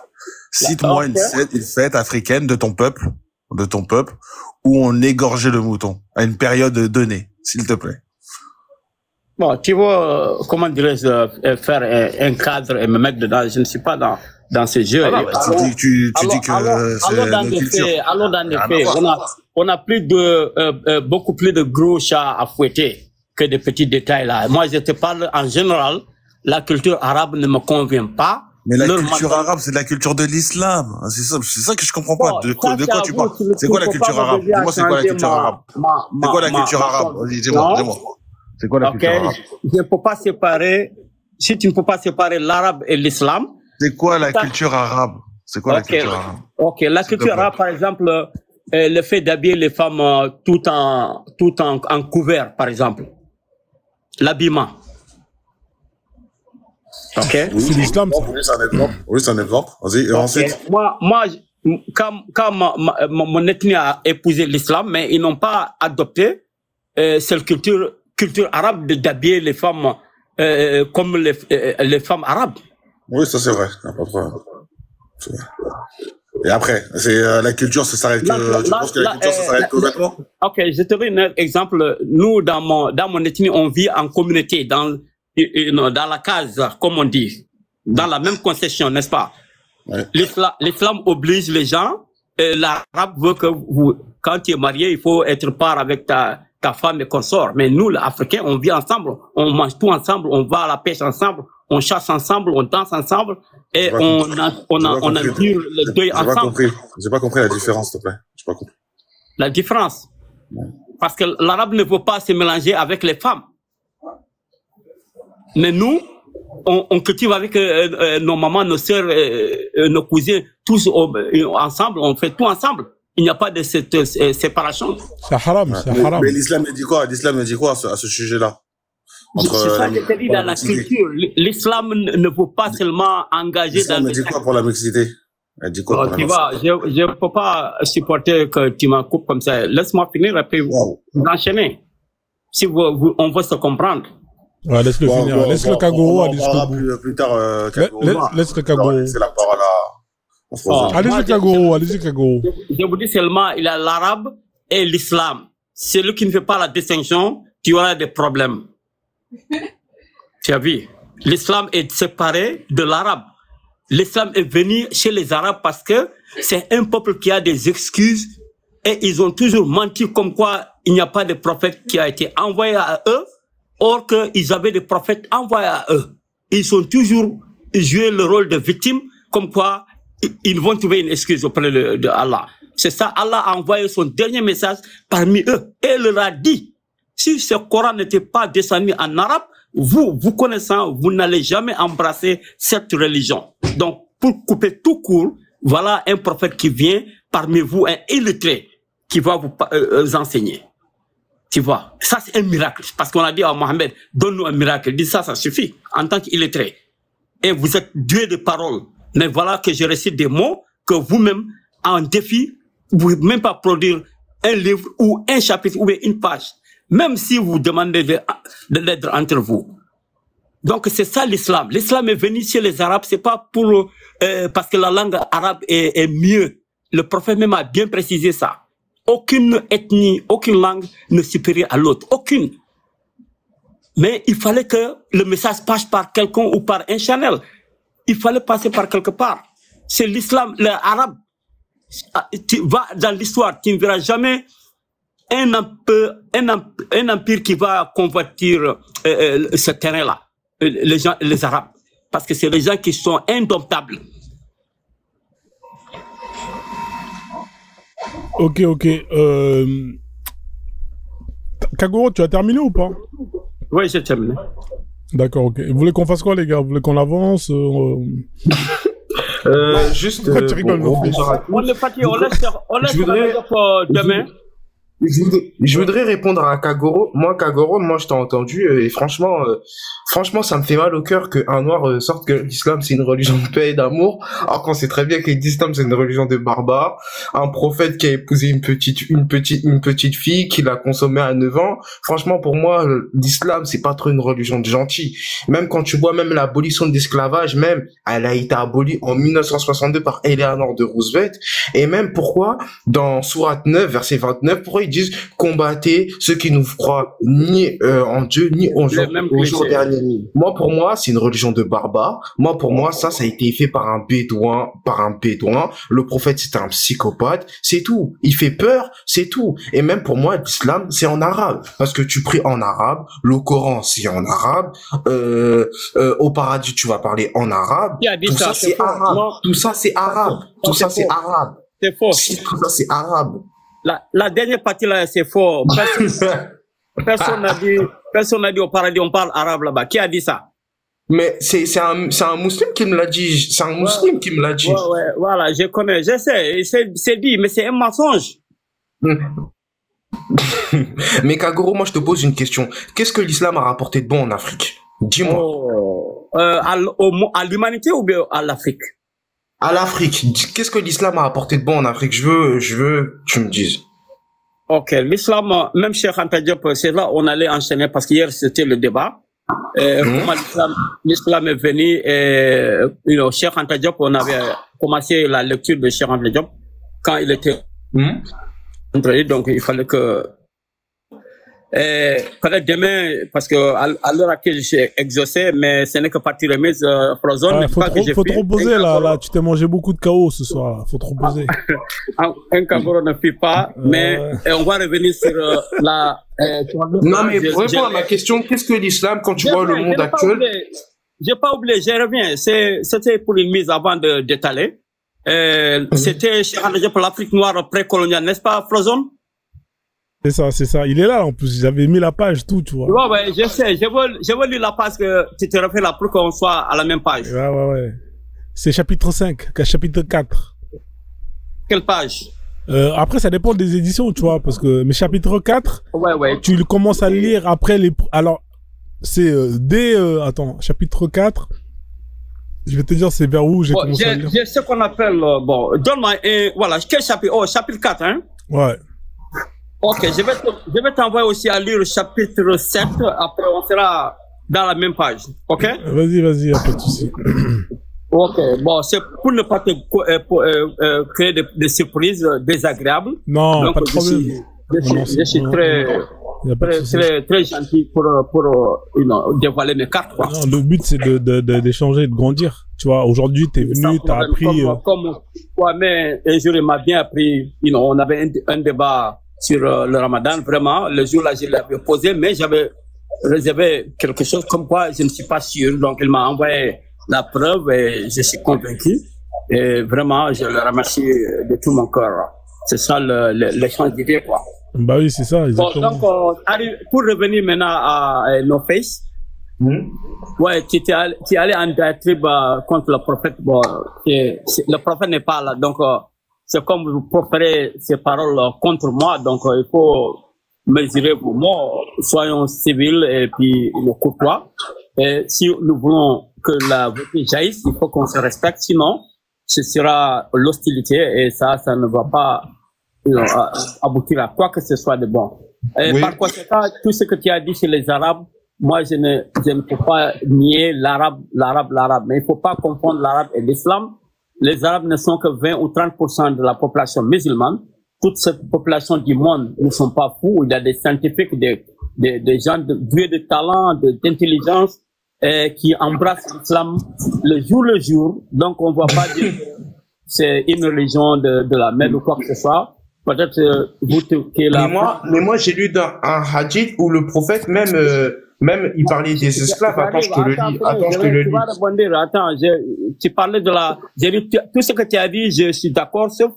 Cite-moi une fête africaine de ton peuple, où on égorgeait le mouton à une période donnée, s'il te plaît. Bon, tu vois, comment dirais-je, faire un cadre et me mettre dedans. Je ne suis pas dans ce jeu. Tu dis que c'est la culture. Allons dans les faits. On a beaucoup plus de gros chats à fouetter que de petits détails là. Moi, je te parle en général. La culture arabe ne me convient pas. Mais la culture arabe, c'est de la culture de l'islam. C'est ça que je comprends pas. De quoi tu parles? C'est quoi la culture arabe? Dis-moi, c'est quoi la culture arabe? C'est quoi la culture arabe? Vas-y, dis-moi. C'est quoi la culture arabe? Je ne peux pas séparer, si tu ne peux pas séparer l'arabe et l'islam. C'est quoi la culture arabe? C'est quoi la culture arabe? Ok, la culture arabe, par exemple, le fait d'habiller les femmes tout en couvert, par exemple. L'habillement. Ok. C'est l'islam. Oui, c'est un exemple. Vas-y, et ensuite. Moi, quand mon ethnie a épousé l'islam, mais ils n'ont pas adopté cette culture arabe d'habiller les femmes comme les femmes arabes. Oui, ça c'est vrai. Pas de problème. Et après, la culture, ça s'arrête que. Tu penses que la culture, ça s'arrête qu'aux vêtements? Ok, je te donne un exemple. Nous, dans mon ethnie, on vit en communauté, dans la case, comme on dit, dans la même concession, n'est-ce pas? Ouais. L'islam oblige les gens. L'arabe veut que quand tu es marié, il faut être part avec ta femme et consort. Mais nous, les Africains, on vit ensemble, on mange tout ensemble, on va à la pêche ensemble, on chasse ensemble, on danse ensemble, et on endure le deuil ensemble. J'ai pas compris la différence, s'il te plaît. J'ai pas compris. La différence? Ouais. Parce que l'arabe ne veut pas se mélanger avec les femmes. Mais nous, on cultive avec nos mamans, nos sœurs, nos cousins, tous ensemble, on fait tout ensemble. Il n'y a pas de cette séparation. C'est haram, c'est haram. Mais l'islam dit quoi? L'islam dit quoi à ce sujet-là? C'est ça que je te dis dans la culture. L'islam ne peut pas seulement engager dans... L'islam dit quoi pour la mixité? Elle dit quoi pour la mixité? Je ne peux pas supporter que tu m'en coupes comme ça. Laisse-moi finir et puis vous enchaînez. Si on veut se comprendre. Ouais, laisse-le finir. Laisse le Kagoro aller jusqu'au bout. Plus tard, laisse le Kagoro. C'est la parole à... Allez-y, Kagoro. Je vous dis seulement, il y a l'arabe et l'islam. Celui qui ne fait pas la distinction, tu auras des problèmes. Tu as vu? L'islam est séparé de l'arabe. L'islam est venu chez les arabes parce que c'est un peuple qui a des excuses et ils ont toujours menti comme quoi il n'y a pas de prophète qui a été envoyé à eux. Or qu'ils avaient des prophètes envoyés à eux. Ils ont toujours joué le rôle de victime, comme quoi ils vont trouver une excuse auprès de Allah. C'est ça, Allah a envoyé son dernier message parmi eux. Et il leur a dit, si ce Coran n'était pas descendu en arabe, vous connaissant, vous n'allez jamais embrasser cette religion. Donc, pour couper tout court, voilà un prophète qui vient parmi vous, un illettré, qui va vous enseigner. Tu vois, ça c'est un miracle. Parce qu'on a dit à Mohamed, donne-nous un miracle. Il dit ça suffit, en tant qu'illettré. Et vous êtes doué de paroles. Mais voilà que je récite des mots que vous-même, en défi, vous ne pouvez même pas produire un livre ou un chapitre ou bien une page, même si vous demandez de l'aide entre vous. Donc c'est ça l'islam. L'islam est venu chez les Arabes, c'est pas pour parce que la langue arabe est mieux. Le prophète même a bien précisé ça. Aucune ethnie, aucune langue ne supérieure à l'autre, aucune. Mais il fallait que le message passe par quelqu'un ou par un channel. Il fallait passer par quelque part. C'est l'islam, l'arabe. Tu vas dans l'histoire, tu ne verras jamais un empire qui va convertir ce terrain-là. Les Arabes. Parce que c'est les gens qui sont indomptables. Ok. Kagoro, tu as terminé ou pas? Oui, j'ai terminé. D'accord, ok. Vous voulez qu'on fasse quoi, les gars? Vous voulez qu'on avance Juste. Pourquoi tu rigoles, on est parti, on laisse pour demain. Je voudrais répondre à Kagoro. Moi, je t'ai entendu et franchement, ça me fait mal au cœur qu'un noir sorte que l'islam c'est une religion de paix et d'amour, alors qu'on sait très bien que l'islam c'est une religion de barbares. Un prophète qui a épousé une petite fille, qui l'a consommée à 9 ans. Franchement, pour moi, l'islam c'est pas trop une religion de gentils. Même quand tu vois même l'abolition de l'esclavage, même elle a été abolie en 1962 par Eleanor de Roosevelt. Et même pourquoi dans Sourate 9 verset 29, pourquoi ils disent combattez ceux qui ne croient ni en Dieu ni au jour dernier. Moi, pour moi, c'est une religion de barbares. Moi, pour moi, ça a été fait par un bédouin. Le prophète, c'était un psychopathe. C'est tout. Il fait peur, c'est tout. Et même pour moi, l'islam, c'est en arabe. Parce que tu pries en arabe. Le Coran, c'est en arabe. Au paradis, tu vas parler en arabe. Tout ça, c'est arabe. Tout ça, c'est arabe. Tout ça, c'est arabe. C'est faux. Tout ça, c'est arabe. La dernière partie là, c'est faux. Personne n'a dit au paradis, on parle arabe là-bas. Qui a dit ça? Mais c'est un musulman qui me l'a dit. C'est un musulman qui me l'a dit. Ouais, voilà, je connais, je sais. C'est dit, mais c'est un mensonge. Mais Kagoro, moi je te pose une question. Qu'est-ce que l'islam a rapporté de bon en Afrique? Dis-moi. À l'humanité ou bien à l'Afrique? À l'Afrique. Qu'est-ce que l'islam a apporté de bon en Afrique? Je veux que tu me dises. Ok, l'islam, même Cheikh Anta Diop, c'est là on allait enchaîner parce qu'hier c'était le débat. Comment l'islam est venu et Cheikh Anta Diop, on avait commencé la lecture de Cheikh Anta Diop quand il était donc il fallait que peut-être demain, parce que à l'heure à laquelle j'ai exaucé, mais ce n'est que partie remise, Frozone. Faut te reposer là, tu t'es mangé beaucoup de KO ce soir, faut te reposer. Un Kagoro ne fuit pas, mais on va revenir sur la... non mais pour répondre à ma question, qu'est-ce que l'islam quand tu vois le monde actuel? J'ai pas oublié, je reviens, c'était pour une mise avant d'étaler. C'était pour l'Afrique noire précoloniale, n'est-ce pas, Frozone? C'est ça. Il est là, en plus. J'avais mis la page, tout, tu vois. Ouais, je sais. Je veux lire la page que tu te refais là pour qu'on soit à la même page. Ouais. C'est chapitre 5, chapitre 4. Quelle page? Après, ça dépend des éditions, tu vois, parce que, mais chapitre 4, ouais. Tu commences à le lire après alors, c'est, attends, chapitre 4, je vais te dire c'est vers où j'ai commencé à lire. J'ai ce qu'on appelle, donne-moi, voilà, quel chapitre? Oh, chapitre 4, hein? Ouais. Ok, je vais t'envoyer aussi à lire le chapitre 7, après on sera dans la même page, ok? Vas-y, y a pas de souci. Ok, bon, c'est pour ne pas te créer des surprises désagréables. Non, donc, pas de problème. Je suis très gentil pour dévoiler mes cartes, quoi. Non, le but c'est d'échanger, de grandir. Tu vois, aujourd'hui t'es venu, t'as appris. Comme mais un jour il m'a bien appris. On avait un débat sur le Ramadan, vraiment. Le jour-là, je l'avais posé, mais j'avais réservé quelque chose comme quoi je ne suis pas sûr. Donc, il m'a envoyé la preuve et je suis convaincu. Et vraiment, je le remercie de tout mon cœur. C'est ça l'échange d'idées, quoi. Bah oui, c'est ça, exactement. Bon, donc, pour revenir maintenant à No Face, ouais, tu es allé en diatribe contre le prophète. Bon, le prophète n'est pas là, donc c'est comme vous proférez ces paroles contre moi, donc il faut mesurer vos mots, soyons civils et puis courtois. Et si nous voulons que la vérité jaillisse, il faut qu'on se respecte, sinon ce sera l'hostilité et ça ne va pas aboutir à quoi que ce soit de bon. Et par conséquent, tout ce que tu as dit sur les Arabes, moi, je ne peux pas nier l'arabe. Mais il ne faut pas confondre l'arabe et l'islam. Les Arabes ne sont que 20 ou 30% de la population musulmane. Toute cette population du monde ne sont pas fous. Il y a des scientifiques, des gens doués de talent, d'intelligence, qui embrassent l'islam le jour. Donc, on ne va pas dire que c'est une religion de la merde ou quoi que ce soit. Peut-être mais moi, j'ai lu dans un hadith où le prophète même il parlait des esclaves. Attends, je te le lis. Attends, tu parlais de j'ai dit tout ce que tu as dit, je suis d'accord, sauf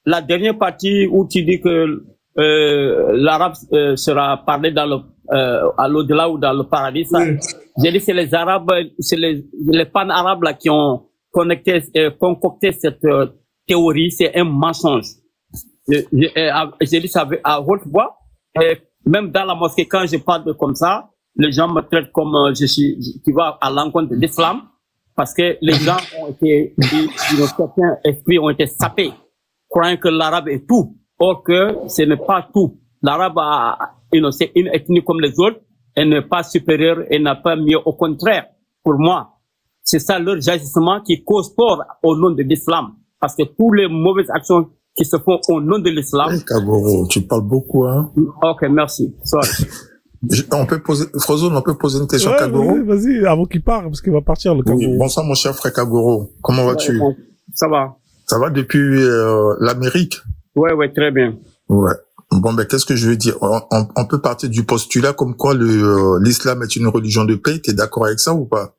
la dernière partie où tu dis que l'arabe sera parlé dans à l'au-delà ou dans le paradis. J'ai dit c'est les Arabes, c'est les pan-arabes là qui ont concocté cette théorie, c'est un mensonge. J'ai dit ça à haute voix, et même dans la mosquée, quand je parle comme ça, les gens me traitent comme tu vois, à l'encontre de l'islam, parce que les gens ont été, certains esprits ont été sapés, croyant que l'arabe est tout, or que ce n'est pas tout. L'arabe c'est une ethnie comme les autres, elle n'est pas supérieure, elle n'a pas mieux, au contraire, pour moi. C'est ça leur agissement qui cause tort au nom de l'islam, parce que toutes les mauvaises actions qui se font au nom de l'islam. Hey, Kagoro, tu parles beaucoup, hein. Ok, merci. Sorry. On peut poser une question, Kagoro? Vas-y, avant qu'il parte, parce qu'il va partir, le Kagoro. Oui, bonsoir, mon cher frère Kagoro. Comment vas-tu? Ça va. Ça va depuis l'Amérique? Ouais, très bien. Ouais. Bon, ben, qu'est-ce que je veux dire? On peut partir du postulat comme quoi l'islam est une religion de paix. T'es d'accord avec ça ou pas?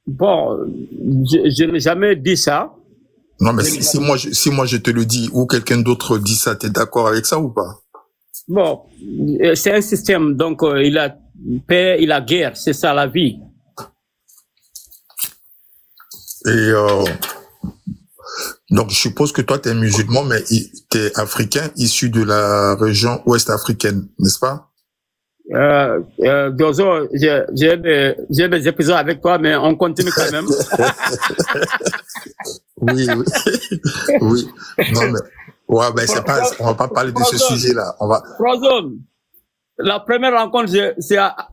Bon, je n'ai jamais dit ça. Non, mais si moi je te le dis, ou quelqu'un d'autre dit ça, t'es d'accord avec ça ou pas? Bon, c'est un système, donc il a paix, il a guerre, c'est ça la vie. Et donc je suppose que toi t'es musulman, mais t'es africain, issu de la région ouest africaine, n'est-ce pas? Dozo, j'ai des épisodes avec toi, mais on continue quand même. Oui. Non, mais, ouais, ben, on va pas parler de ce sujet-là. Frozone, la première rencontre,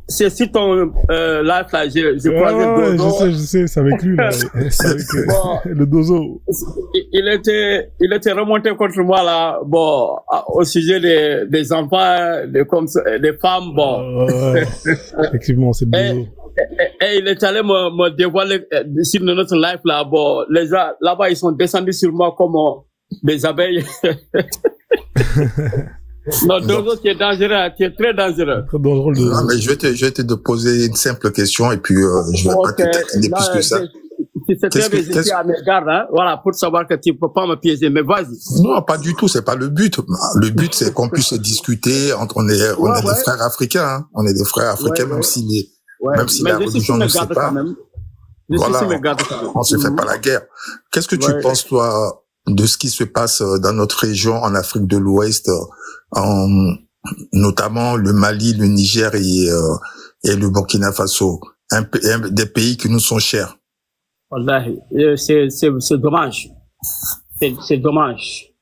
c'est sur ton, live, là, j'ai croisé Dozo. Je sais, c'est avec lui, là. C'est avec le Dozo. Il était remonté contre moi, là, bon, au sujet des enfants, des femmes, bon. Effectivement, c'est le Dozo. Et il est allé me dévoiler sur notre live, là, bon, les gens, là-bas, ils sont descendus sur moi comme des abeilles. Non, Dozo, tu es dangereux, tu es très dangereux. Très dangereux, Dozo. Non, mais je vais te poser une simple question et puis je vais pas te taquiner plus que ça. Tu sais très bien, je suis à mes gardes, hein, voilà, pour savoir que tu peux pas me piéger, mais vas-y. Non, pas du tout, c'est pas le but. Le but, c'est qu'on puisse discuter on est des frères africains, hein. On est des frères africains, même si la religion ne sait pas. Voilà, on se fait pas la guerre. Qu'est-ce que tu penses, toi, de ce qui se passe dans notre région, en Afrique de l'Ouest, notamment le Mali, le Niger et le Burkina Faso, des pays qui nous sont chers? Wallahi, c'est dommage. C'est dommage.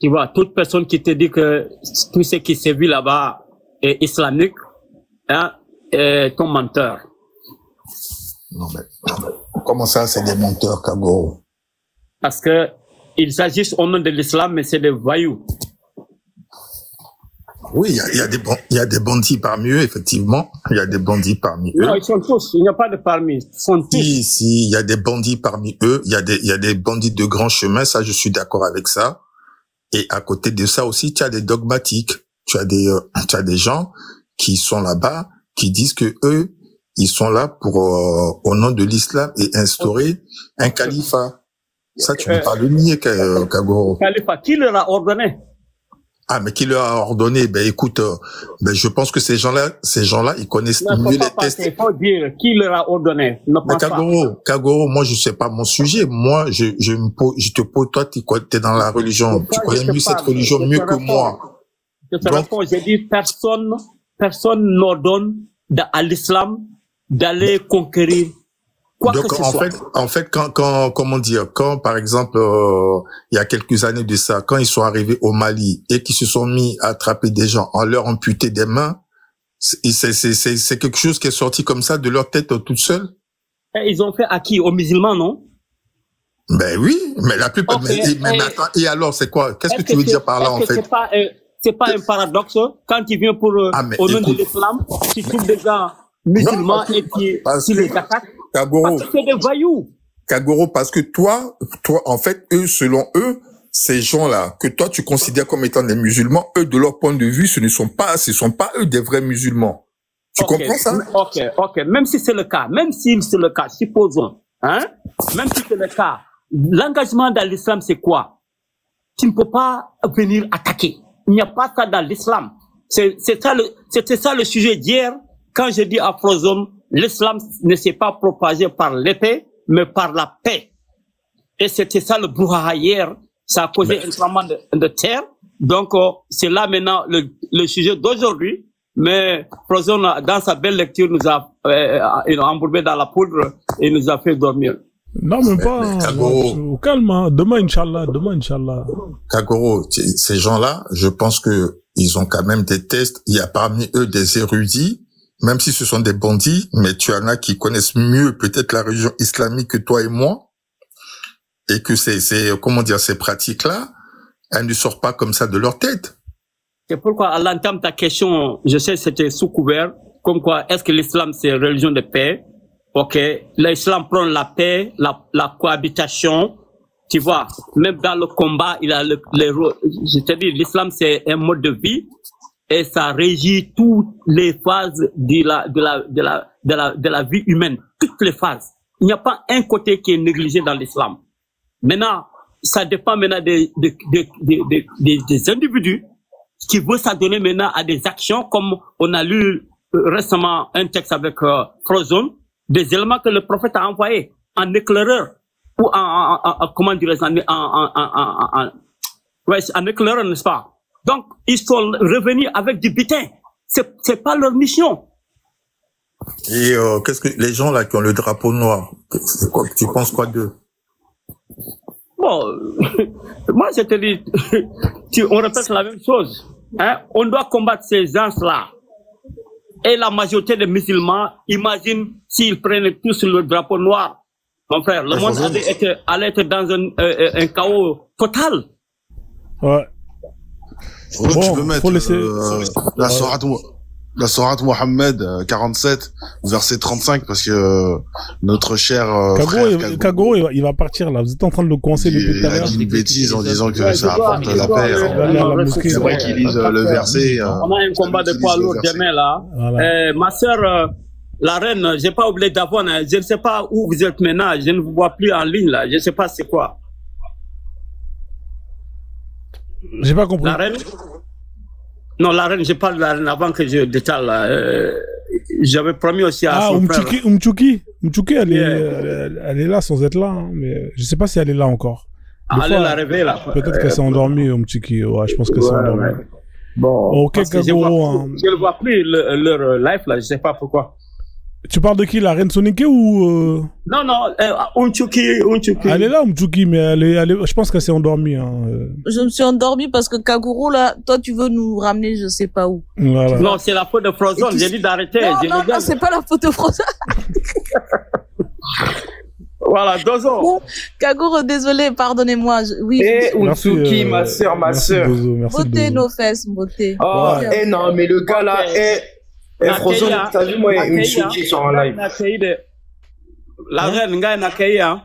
Tu vois, toute personne qui te dit que tout ce qui s'est vu là-bas est islamique, hein, est ton menteur. Non mais, comment ça, c'est des menteurs, Kagoro? Parce que ils s'agissent au nom de l'islam, mais c'est des voyous. Oui, il y a des bandits parmi eux, effectivement. Il y a des bandits parmi eux. Non, ils sont tous. Il n'y a pas de parmi. Ils sont tous. Si, il y a des bandits parmi eux. Il y a des bandits de grand chemin. Ça, je suis d'accord avec ça. Et à côté de ça aussi, tu as des dogmatiques. Tu as des gens qui sont là-bas, qui disent que eux, ils sont là pour, au nom de l'islam et instaurer un califat. Ça, tu ne peux pas le nier, Kagoro. Califat, qui leur a ordonné? Ah, mais qui leur a ordonné? Ben, écoute, je pense que ces gens-là, ils connaissent mieux les tests. Il faut dire qui leur a ordonné. Mais Kagoro, moi, je sais pas mon sujet. Moi, je te pose, toi, tu es dans la religion. Tu connais mieux cette religion mieux que moi. Je te réponds, j'ai dit personne n'ordonne à l'islam d'aller conquérir quoi Donc, que ce soit. en fait, comment dire, quand, par exemple, il y a quelques années de ça, quand ils sont arrivés au Mali et qu'ils se sont mis à attraper des gens, en leur amputer des mains, c'est quelque chose qui est sorti comme ça de leur tête toute seule? Et ils ont fait à qui? Aux musulmans, non? Ben oui, mais la plupart, Okay. mais attends, et alors, c'est quoi? Qu'est-ce que tu veux dire par là, en fait? C'est pas un paradoxe quand il vient pour, au nom de l'islam, qui trouve des gens musulmans et qui les attaquent. Kagoro. Parce que c'est des voyous. Kagoro, parce que toi, en fait, eux, selon eux, ces gens-là, que toi, tu considères comme étant des musulmans, eux, de leur point de vue, ce sont pas eux des vrais musulmans. Tu comprends ça? Ok. Même si c'est le cas, supposons, hein, même si c'est le cas, l'engagement dans l'islam, c'est quoi? Tu ne peux pas venir attaquer. Il n'y a pas ça dans l'islam. C'était ça le sujet d'hier, quand je dis à Frozone, l'islam ne s'est pas propagé par l'épée, mais par la paix. Et c'était ça le brouhaha hier. Ça a causé un tremblement de terre. Donc, c'est là maintenant le sujet d'aujourd'hui. Mais Frozone, dans sa belle lecture, nous a embourbé dans la poudre et nous a fait dormir. Non, même pas. Au calme, hein. Demain, Inch'Allah. Kagoro, ces gens-là, je pense que ils ont quand même des tests. Il y a parmi eux des érudits, même si ce sont des bandits, mais tu en as qui connaissent mieux peut-être la religion islamique que toi et moi. Et que ces pratiques-là, elles ne sortent pas comme ça de leur tête. C'est pourquoi, à l'entame ta question, je sais que c'était sous couvert, comme quoi, est-ce que l'islam c'est religion de paix? Ok, l'islam prend la paix, la cohabitation, tu vois, même dans le combat, il a je te dis, l'islam c'est un mode de vie et ça régit toutes les phases de la vie humaine, toutes les phases. Il n'y a pas un côté qui est négligé dans l'islam. Maintenant, ça dépend maintenant des individus qui veulent s'adonner maintenant à des actions, comme on a lu récemment un texte avec Frozone, des éléments que le prophète a envoyés en éclaireur ou comment dirais-je, en éclaireur, n'est-ce pas? Donc, ils sont revenus avec du butin. C'est pas leur mission. Et qu'est-ce que les gens là qui ont le drapeau noir, tu penses quoi d'eux? Bon, moi je te dis, on répète la même chose. Hein? On doit combattre ces gens-là. Et la majorité des musulmans, imagine s'ils prennent tous le drapeau noir. Mon frère, le monde allait être dans un chaos total. Ouais. Bon, tu peux mettre la sourate Mohammed 47 verset 35 parce que notre cher Kagoro il va partir là. Vous êtes en train de le coincer depuis tout à l'heure. Il a dit une bêtise en disant que ça apporte la paix. C'est vrai qu'il lise le verset. On a un combat de poids lourd demain là. Voilà. Ma sœur, la reine, j'ai pas oublié d'avant. Je ne sais pas où vous êtes maintenant. Je ne vous vois plus en ligne là. Je ne sais pas c'est quoi. J'ai pas compris. La reine. Non, la reine, je parle de la reine avant que je détale. J'avais promis aussi à son frère. Umtchouki, elle est là sans être là, hein, mais je sais pas si elle est là encore. Elle est la rêvée là. Peut-être qu'elle s'est endormie, Umtchouki. Ouais, je pense qu'elle s'est endormie. Ouais. Bon. Ok, Kagoro. Je ne vois plus leur live là, je sais pas pourquoi. Tu parles de qui, la reine Sonike ou Non, Umtchouki. Elle est là, Umtchouki, mais elle est, je pense qu'elle s'est endormie. Hein. Je me suis endormie parce que Kagoro, là, toi, tu veux nous ramener je sais pas où. Voilà. Non, c'est la faute de Frozone, j'ai dit d'arrêter. Non, c'est pas la faute de Frozone. Voilà, Dozo. Bon, Kagoro, désolé, pardonnez-moi. Oui. Umtchouki, ma sœur. Beauté, nos fesses, beauté. Oh, non, mais le gars là, Frozone, t'as vu, moi, Umtchouki sur un live. La reine, Ngaï Nakei, hein.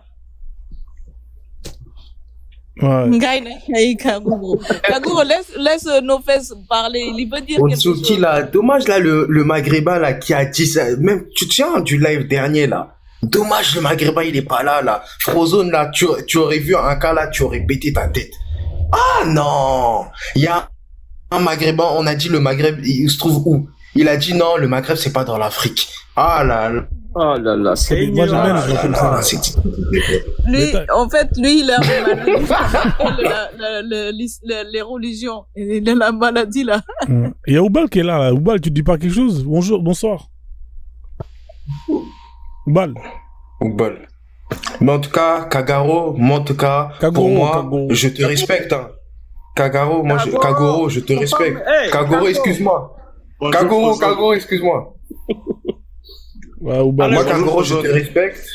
Ngaï Nakei, Kagoro. Kagoro, laisse nos fesses parler. Il veut dire quelque chose. Umtchouki, là, dommage, là, le Maghrébin, là, qui a dit ça. Même, tu te souviens du live dernier, là. Dommage, le Maghrébin, il est pas là, là. Frozone, là, tu aurais vu un cas, là, tu aurais pété ta tête. Ah, non! Il y a un Maghrébin, on a dit le Maghreb, il se trouve où? Il a dit non, le Maghreb, c'est pas dans l'Afrique. Ah là là. Oh là là, c'est moi j'aime comme ça. Lui, en fait, lui, il a les religions. Il a la maladie, là. Il y a Oubal qui est là. Oubal, tu dis pas quelque chose? Bonjour, bonsoir. Oubal. Oubal. Mais en tout cas, Kagaro, moi, en tout cas, pour moi, je te respecte. Hein. Kagaro, moi, Kagoro, je te respecte. Kagoro, excuse-moi. Kagoro, excuse-moi. Ouais, moi, Kagoro, je te respecte.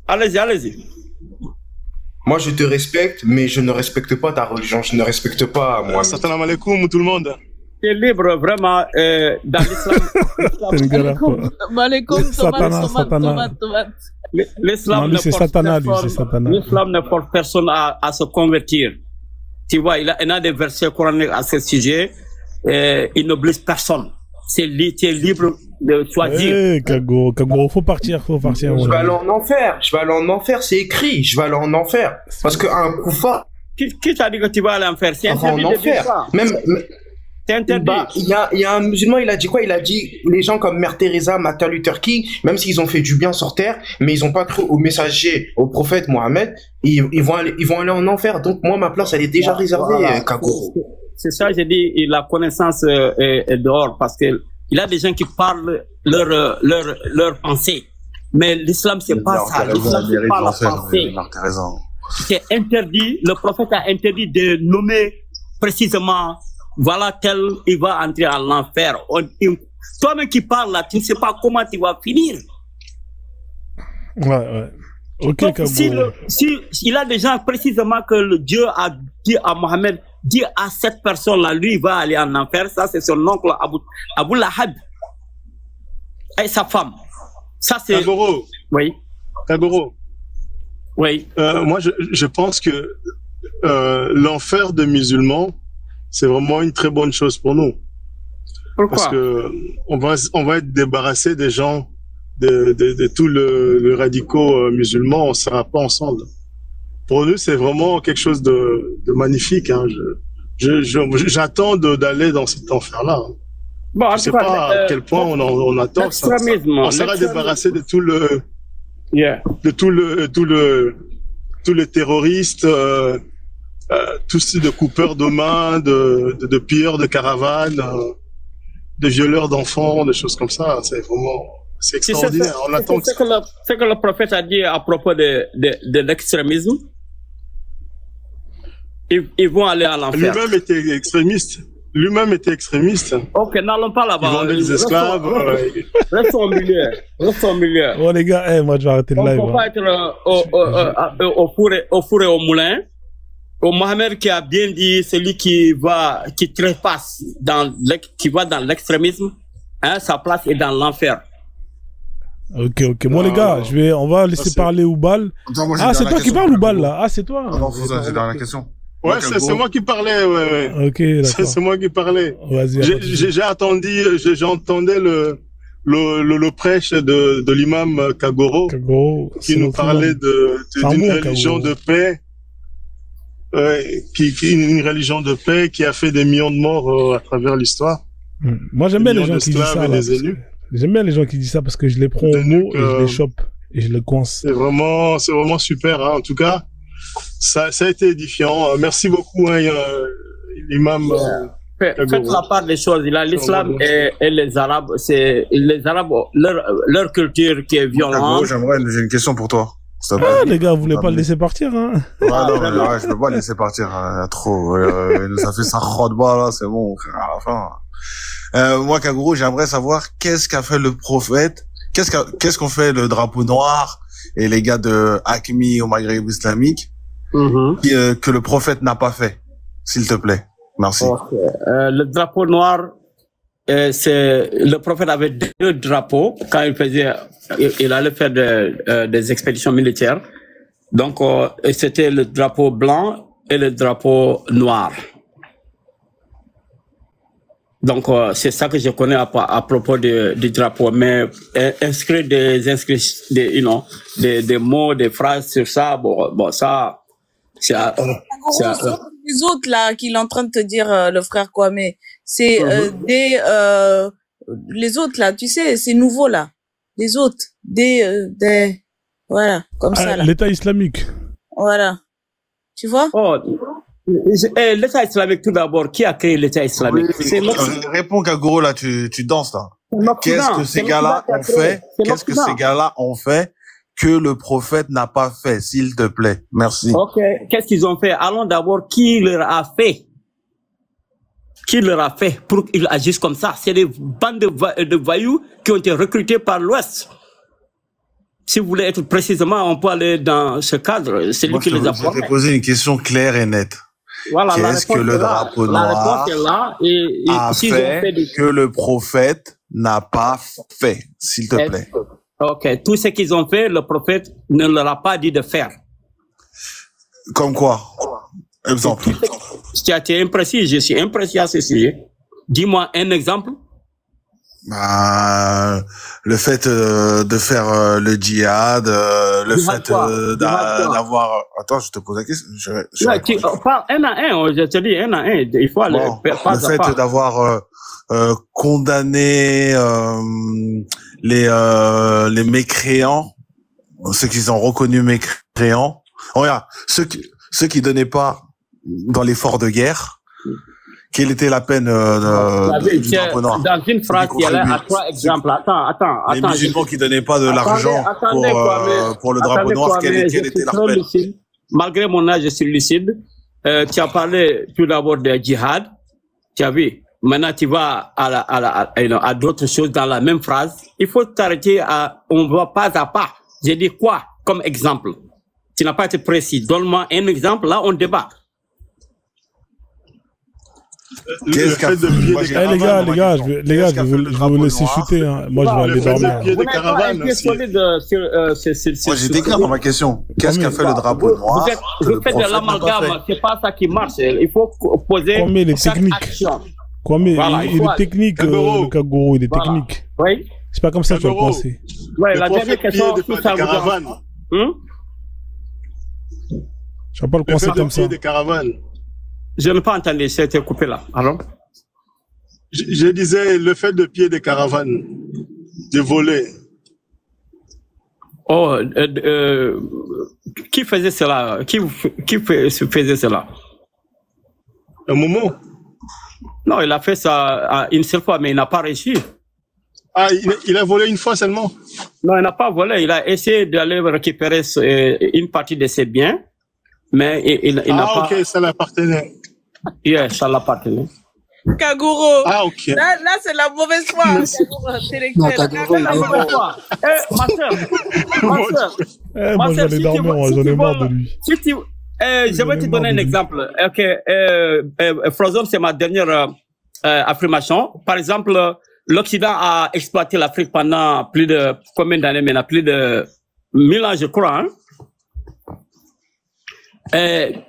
Allez-y. Moi, je te respecte, mais je ne respecte pas ta religion. Je ne respecte pas moi. Salam alaikum, tout le monde. Tu es libre, vraiment, dans l'islam. L'islam ne force personne à se convertir. Tu vois, il y a des versets coraniques à ce sujet. Il n'oblige personne. Tu es libre de choisir. Kagoro, faut partir. Je vais aller en enfer. C'est écrit. Je vais aller en enfer. Parce qu'un koufa. Qui t'a dit que tu vas aller en enfer? C'est interdit en enfer. C'est interdit. Il y a un musulman, il a dit quoi? Il a dit les gens comme Mère Teresa, Martin Luther King, même s'ils ont fait du bien sur terre, mais ils n'ont pas cru au messager, au prophète Mohammed, ils vont aller en enfer. Donc moi, ma place, elle est déjà réservée, Kagoro. C'est ça, j'ai dit, la connaissance est dehors, parce que il y a des gens qui parlent leur pensée. Mais l'islam, c'est pas ça. L'islam, c'est pas la pensée. C'est interdit. Le prophète a interdit de nommer précisément, voilà tel, il va entrer en enfer. Toi-même qui parles là, tu ne sais pas comment tu vas finir. Ouais. Ok, donc, si il y a des gens précisément que le Dieu a dit à Mohammed, dit à cette personne-là, lui, il va aller en enfer. Ça, c'est son oncle Abu Lahab et sa femme. Ça, c'est. Kagoro. Oui. Kagoro. Oui. Moi, je pense que l'enfer des musulmans, c'est vraiment une très bonne chose pour nous. Pourquoi? Parce que on va être débarrassé des gens, de tout le radicaux musulmans, on ne sera pas ensemble. Pour nous, c'est vraiment quelque chose de magnifique. Hein. J'attends d'aller dans cet enfer-là. Bon, je ne sais pas à quel point on attend ça. On sera débarrassé de tout le, tous les terroristes, tous de coupeurs de mains, de pilleurs de caravanes, de violeurs d'enfants, des choses comme ça. C'est vraiment, c'est extraordinaire. On attend ce que le prophète a dit à propos de l'extrémisme. Ils vont aller à l'enfer. Lui-même était extrémiste. Ok, n'allons pas là-bas. Ils vendaient des esclaves. Restons au milieu. Oh les gars, moi je vais arrêter le live. On ne peut pas être au four et au moulin. Au Mohammed qui a bien dit, celui qui trépasse qui va dans l'extrémisme, hein, sa place est dans l'enfer. Ok. Bon les gars, on va laisser parler Oubal. C'est toi qui parles Oubal là? Ah, c'est toi. Non, c'est dans la question. Ouais, c'est moi qui parlais, ouais. Ok, d'accord. C'est moi qui parlais. Vas-y. J'entendais le prêche de l'imam Kagoro qui nous parlait d'une religion de paix. Une religion de paix qui a fait des millions de morts à travers l'histoire. Moi, j'aime bien les gens qui disent ça. J'aime bien les gens qui disent ça parce que je les prends au mot et je les chope et je les coince. C'est vraiment super. Hein. En tout cas, ça a été édifiant. Merci beaucoup, hein, l'imam. Faites la part des choses. Il y a l'islam et les Arabes. C'est les Arabes, leur culture qui est violente. J'ai une question pour toi. Les gars, vous voulez pas le laisser partir, hein? Ouais, non, mais je peux pas le laisser partir, hein. Il y a trop, il nous a fait ça rodba, là, c'est bon, frère, à la fin. Moi, Kagoro, j'aimerais savoir qu'est-ce qu'a fait le prophète, qu'est-ce qu'on fait le drapeau noir et les gars de Acmi au Maghreb islamique, que le prophète n'a pas fait, s'il te plaît. Merci. Okay. Le drapeau noir, le prophète avait 2 drapeaux quand il allait faire des expéditions militaires. Donc, c'était le drapeau blanc et le drapeau noir. Donc, c'est ça que je connais à propos du drapeau. Mais inscrire des mots, des phrases sur ça, bon, ça, c'est les autres là qu'il est en train de te dire, le frère Kwame, c'est les autres là, tu sais, c'est nouveau là, les autres, voilà, comme ça là. L'État islamique. Voilà, tu vois. L'État islamique tout d'abord, qui a créé l'État islamique? Réponds Kagoro là, tu danses là. Qu'est-ce que ces gars-là ont fait? Qu'est-ce que ces gars-là ont fait que le prophète n'a pas fait, s'il te plaît. Merci. Ok, qu'est-ce qu'ils ont fait? Allons d'abord, qui leur a fait? Qui leur a fait pour qu'ils agissent comme ça? C'est des bandes de voyous qui ont été recrutés par l'Ouest. Si vous voulez être précisément, on peut aller dans ce cadre. C'est lui qui les a formés. Je vais te poser une question claire et nette. Voilà, qu'est-ce que le drapeau noir a fait que le prophète n'a pas fait, s'il te plaît? Ok, tout ce qu'ils ont fait, le prophète ne leur a pas dit de faire. Comme quoi? Exemple. Tu as été imprécis, je suis imprécis à ce sujet. Dis-moi un exemple. Le fait de faire le djihad, le fait d'avoir... Attends, je te pose la question. Parle un à un, je te dis un à un. Il faut aller le fait d'avoir condamné les mécréants, ceux qui sont reconnus mécréants. Regarde, ceux qui donnaient pas dans l'effort de guerre. Quelle était la peine du drapeau noir? Dans une phrase, il y a 3 exemples. Attends. Les musulmans qui donnaient pas de l'argent pour le drapeau noir, quelle était leur peine? Malgré mon âge, je suis lucide. Tu as parlé tout d'abord de djihad. Tu as vu. Maintenant, tu vas à d'autres choses dans la même phrase. Il faut t'arrêter on va pas à pas. J'ai dit quoi comme exemple? Tu n'as pas été précis. Donne-moi un exemple. Là, on débat. Qu'est-ce qu'a fait les gars, je vais vous laisser chuter. Hein. Moi, je vais aller dormir. Moi, j'étais clair dans ma question. Qu'est-ce qu'a fait le drapeau noir? Vous faites de l'amalgame, c'est pas ça qui marche. Il faut poser chaque action. Il est technique, le Kagoro, il est technique. Oui. C'est pas comme ça que tu vas penser. Oui, la dernière question, tout ça vous je vais pas le penser comme ça. Je n'ai pas entendu, c'était coupé là. Alors je disais le fait de piller des caravanes, de voler. Oh, qui faisait cela? Qui faisait cela? Un moment. Non, il a fait ça une seule fois, mais il n'a pas réussi. Ah, il a volé une fois seulement? Non, il n'a pas volé. Il a essayé d'aller récupérer une partie de ses biens, mais il n'a pas... Ah, ok, ça l'appartenait. Yeah, ça l'appartenait. Kagoro. Ah, ok. Là, c'est la mauvaise foi. Non, Kagoro, moi, j'allais dormir, j'en ai marre de lui. Je vais te donner un exemple. Ok, Frozen, c'est ma dernière affirmation. Par exemple, l'Occident a exploité l'Afrique pendant plus de combien d'années maintenant? Plus de 1000 ans, je crois. Hein?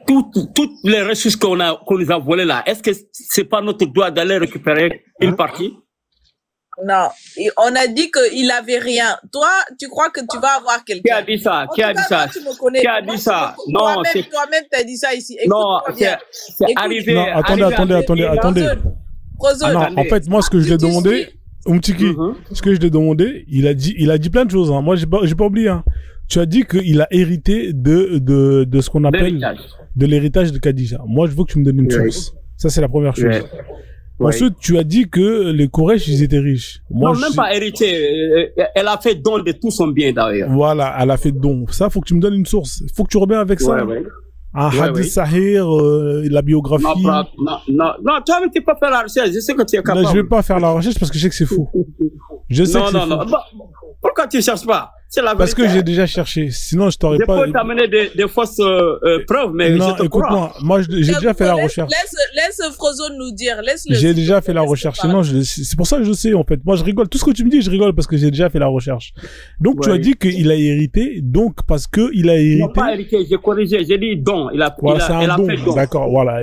Toutes les ressources qu'on nous a volées là, est-ce que c'est pas notre droit d'aller récupérer une partie? Non, on a dit qu'il avait rien. Toi, tu crois que tu vas avoir quelqu'un? Qui a dit ça? Qui a dit ça? Qui a dit ça? Non, toi-même, t'as dit ça ici. Non, c'est arrivé. Non, attendez. Non, en fait, moi, ce que je l'ai demandé, Umtiki, ce que je l'ai demandé, il a dit plein de choses. Hein. Moi, j'ai pas oublié. Hein. Tu as dit qu'il a hérité de ce qu'on appelle de l'héritage de Khadija. Moi, je veux que tu me donnes une source. Ça, c'est la première chose. Ensuite, tu as dit que les Quraysh, ils étaient riches. Moi, non, même pas hérité. Elle a fait don de tout son bien, d'ailleurs. Voilà, elle a fait don. Ça, faut que tu me donnes une source. Faut que tu reviennes avec ça. Un hadith sahih, la biographie. Non, toi, tu peux faire la recherche. Je sais que tu es capable. Non, je vais pas faire la recherche parce que je sais que c'est faux. Je sais que c'est faux. Non. Pourquoi tu cherches pas? C'est la vérité. Parce que j'ai déjà cherché. Sinon, je t'aurais pas. Je peux t'amener des fausses preuves, mais non, je te crois. Non, écoute-moi. Moi, j'ai déjà fait la recherche. Laisse Frozone nous dire. J'ai déjà fait la recherche. Sinon, c'est pour ça que je sais, en fait. Moi, je rigole. Tout ce que tu me dis, je rigole parce que j'ai déjà fait la recherche. Donc, tu as dit qu'il a hérité. Donc, parce que il a hérité. Non, pas hérité. J'ai corrigé. J'ai dit don. Elle a fait don. D'accord. Voilà.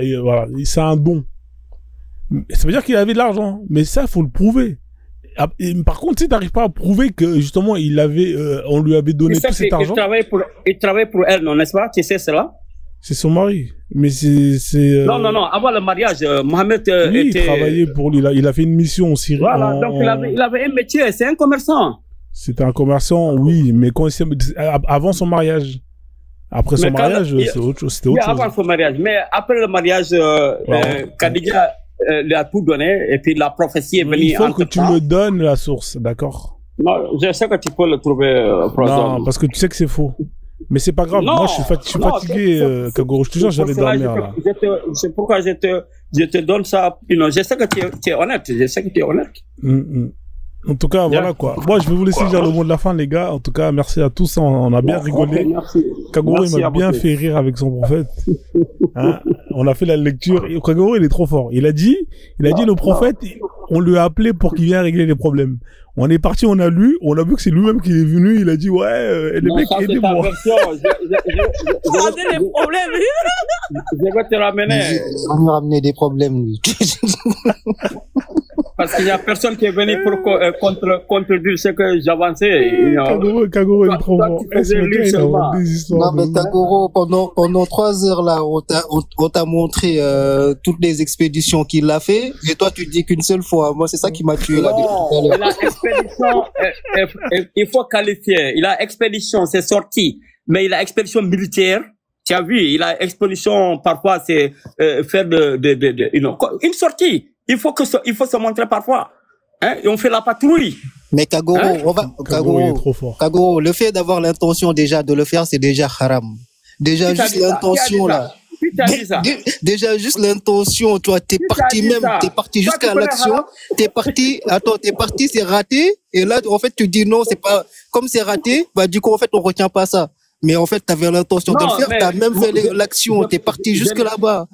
C'est un don. Ça veut dire qu'il avait de l'argent. Mais ça, faut le prouver. Par contre, si tu n'arrives pas à prouver que justement on lui avait donné tout cet argent. Il travaille pour elle, non, n'est-ce pas? Tu sais cela? C'est son mari. Mais c'est. Non. Avant le mariage, Mohamed il travaillait pour lui. Il a fait une mission en Syrie. Voilà, donc il avait un métier. C'est un commerçant. C'était un commerçant, oui, mais avant son mariage. Après son mariage, c'était autre chose. Avant son mariage, mais après le mariage, Khadija. Il a tout donné et puis la prophétie est venue. Il faut que tu me donnes la source, d'accord? Non, je sais que tu peux le trouver, Non, parce que tu sais que c'est faux. Mais c'est pas grave. Non, moi, je suis fatigué, Kagoro. Je te jure, j'allais dormir, là. C'est pourquoi je te donne ça. Non, je sais que tu es honnête. Je sais que tu es honnête. En tout cas, voilà quoi. Moi, je vais vous laisser dire le mot de la fin, les gars. En tout cas, merci à tous. On a bien rigolé. Okay, merci. Kagoro, il m'a bien fait rire avec son prophète. Hein, on a fait la lecture. Et Kagoro, il est trop fort. Il a dit le prophète, on lui a appelé pour qu'il vienne régler les problèmes. On est parti, on a lu, on a vu que c'est lui-même qui est venu. Il a dit, ouais, les mecs, aidez-moi. Je les problèmes. Je vais te ramener. On va me ramener des problèmes, lui. Parce qu'il n'y a personne qui est venu pour contredire ce que j'avançais. Kagoro, il est trop fort. Non, mais Kagoro, pendant 3 heures, là, on t'a montré toutes les expéditions qu'il a fait. Et toi, tu dis qu'une seule fois. Moi, c'est ça qui m'a tué, là, depuis tout à l'heure. La expédition, il faut qualifier. Il a expédition, c'est sorti. Mais il a expédition militaire. Tu as vu, il a expédition, parfois, c'est faire une sortie. Il faut se montrer parfois. Hein? Et on fait la patrouille. Mais Kagoro, hein? Kagoro, le fait d'avoir l'intention déjà de le faire, c'est déjà haram. Déjà juste l'intention là. Déjà juste l'intention, toi, t'es parti jusqu'à l'action, t'es parti, c'est raté, et là, en fait, tu dis non, c'est pas, comme c'est raté, bah, du coup, en fait, on retient pas ça. Mais en fait, t'avais l'intention de le faire, t'as même fait l'action, t'es parti jusque là-bas.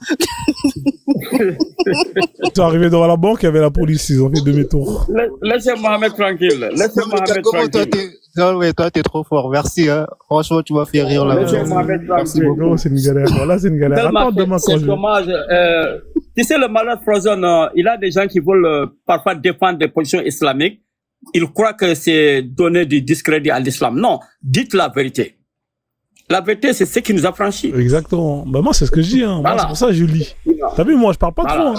T'es arrivé devant la banque, il y avait la police, ils ont fait demi-tour. Laissez Mohamed tranquille. Laissez Mohamed tranquille. Toi, t'es trop fort. Merci, hein. Franchement, tu m'as fait rire là. Merci beaucoup. C'est une galère. Voilà, c'est une galère. Attends, demain, quand c'est dommage. Tu sais, le malade Frozen, il a des gens qui veulent parfois défendre des positions islamiques. Ils croient que c'est donner du discrédit à l'islam. Non. Dites la vérité. La vérité, c'est ce qui nous a franchis. Exactement. Bah, moi, c'est ce que je dis, hein. Voilà. C'est pour ça que je lis. T'as vu, moi, je parle pas trop, hein.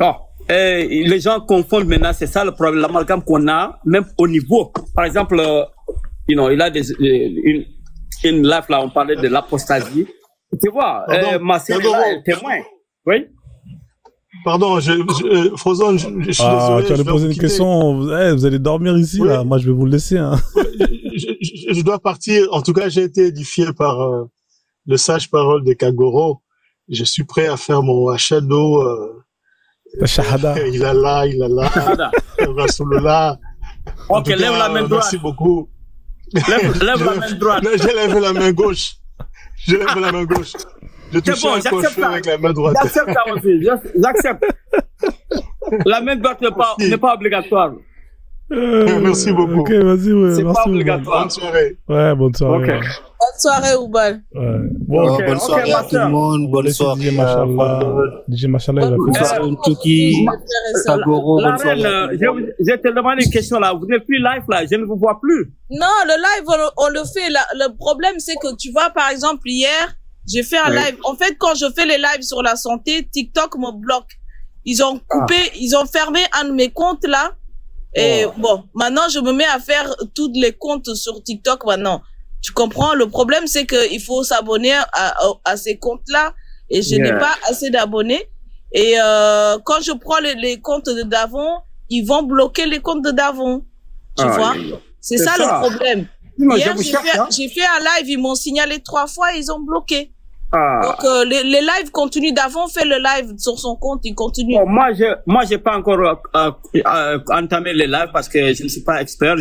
Non. Les gens confondent maintenant, c'est ça le problème, l'amalgame qu'on a, même au niveau. Par exemple, il a une live là, on parlait de l'apostasie. Tu vois, ma sœur est témoin. Oui? Pardon, Frozen, je suis désolé. Tu allais poser une question, vous allez dormir ici, là. Moi, je vais vous le laisser, hein. Je dois partir. En tout cas, j'ai été édifié par le sage parole de Kagoro. Je suis prêt à faire mon Ashhadu. Shahada. Il a là. Rasulullah. Ok, lève la main droite. Merci beaucoup. Lève la main droite. J'ai levé la main gauche. Je touche un cochon avec la main droite. J'accepte ça aussi. J'accepte. La main droite n'est pas obligatoire. Merci beaucoup. Ok, vas-y, ouais. C'est pas obligatoire. Bonne soirée. Ouais, bonne soirée. Okay. Ouais. Bonne soirée, Oubal. Ouais. Bon, bonne soirée à tout le monde. Bonne soirée. DJ Machallah, il va faire ça. Kagoro, bonne soirée. Je te demande une question là. Vous n'êtes plus live là. Je ne vous vois plus. Non, le live, on le fait. Le problème, c'est que tu vois, par exemple, hier, j'ai fait un live. En fait, quand je fais les lives sur la santé, TikTok me bloque. Ils ont coupé, ils ont fermé un de mes comptes là. Et bon, maintenant, je me mets à faire tous les comptes sur TikTok maintenant. Tu comprends? Le problème, c'est que il faut s'abonner à ces comptes-là. Et je n'ai pas assez d'abonnés. Et quand je prends les comptes de Davon, ils vont bloquer les comptes de Davon. Tu vois? C'est ça le problème. Hier, j'ai fait un live, ils m'ont signalé 3 fois, ils ont bloqué. Donc les lives continuent. Davon fait le live sur son compte, il continue. Bon, moi j'ai pas encore entamé les lives parce que je ne suis pas expert.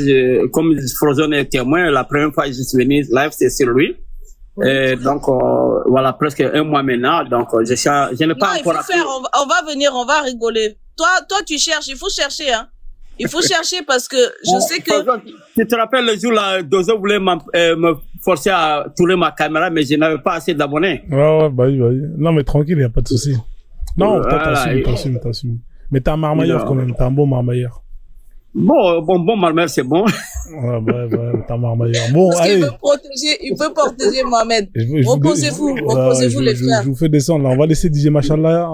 Comme Frozen est témoin, la première fois que je suis venu live, c'est sur lui. Et donc voilà, presque 1 mois maintenant. Donc je n'ai pas encore. On va venir, on va rigoler. Toi tu cherches, il faut chercher, hein. Il faut chercher parce que je sais que... Tu te rappelles le jour là, Dozo voulait me forcer à tourner ma caméra, mais je n'avais pas assez d'abonnés. Ouais, bah oui. Non, mais tranquille, il n'y a pas de souci. Non, t'assumes. Mais t'es un marmailleur quand même, t'es un bon marmailleur. Bon marmailleur, c'est bon. Ouais, t'es un marmailleur. Bon, parce allez. Il veut protéger Mohamed. Reposez-vous les frères. Je vous fais descendre là. On va laisser DJ Machallah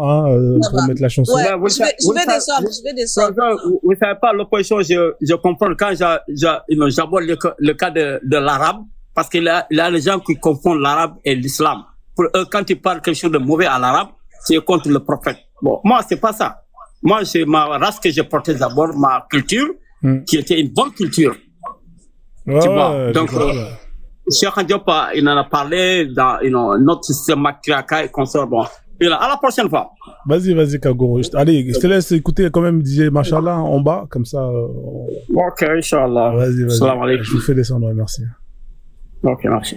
pour mettre la chanson. Ouais, je vais descendre. Vous ne savez pas l'opposition, je comprends quand j'aborde le cas de l'arabe, parce qu'il y a les gens qui confondent l'arabe et l'islam. Pour eux, quand ils parlent quelque chose de mauvais à l'arabe, c'est contre le prophète. Bon, moi, c'est pas ça. Moi, c'est ma race que je protège d'abord, ma culture, qui était une bonne culture. Ouais, tu vois. Donc, Cheikh Diop, il en a parlé dans notre système matriarcal et consort. Bon, et là, à la prochaine fois. Vas-y, Kagoro. Allez, je te laisse écouter quand même DJ Machallah en bas, comme ça. Ok, Inch'Allah. Vas-y. Salam alaikum. Je vous fais descendre, merci. Ok, merci.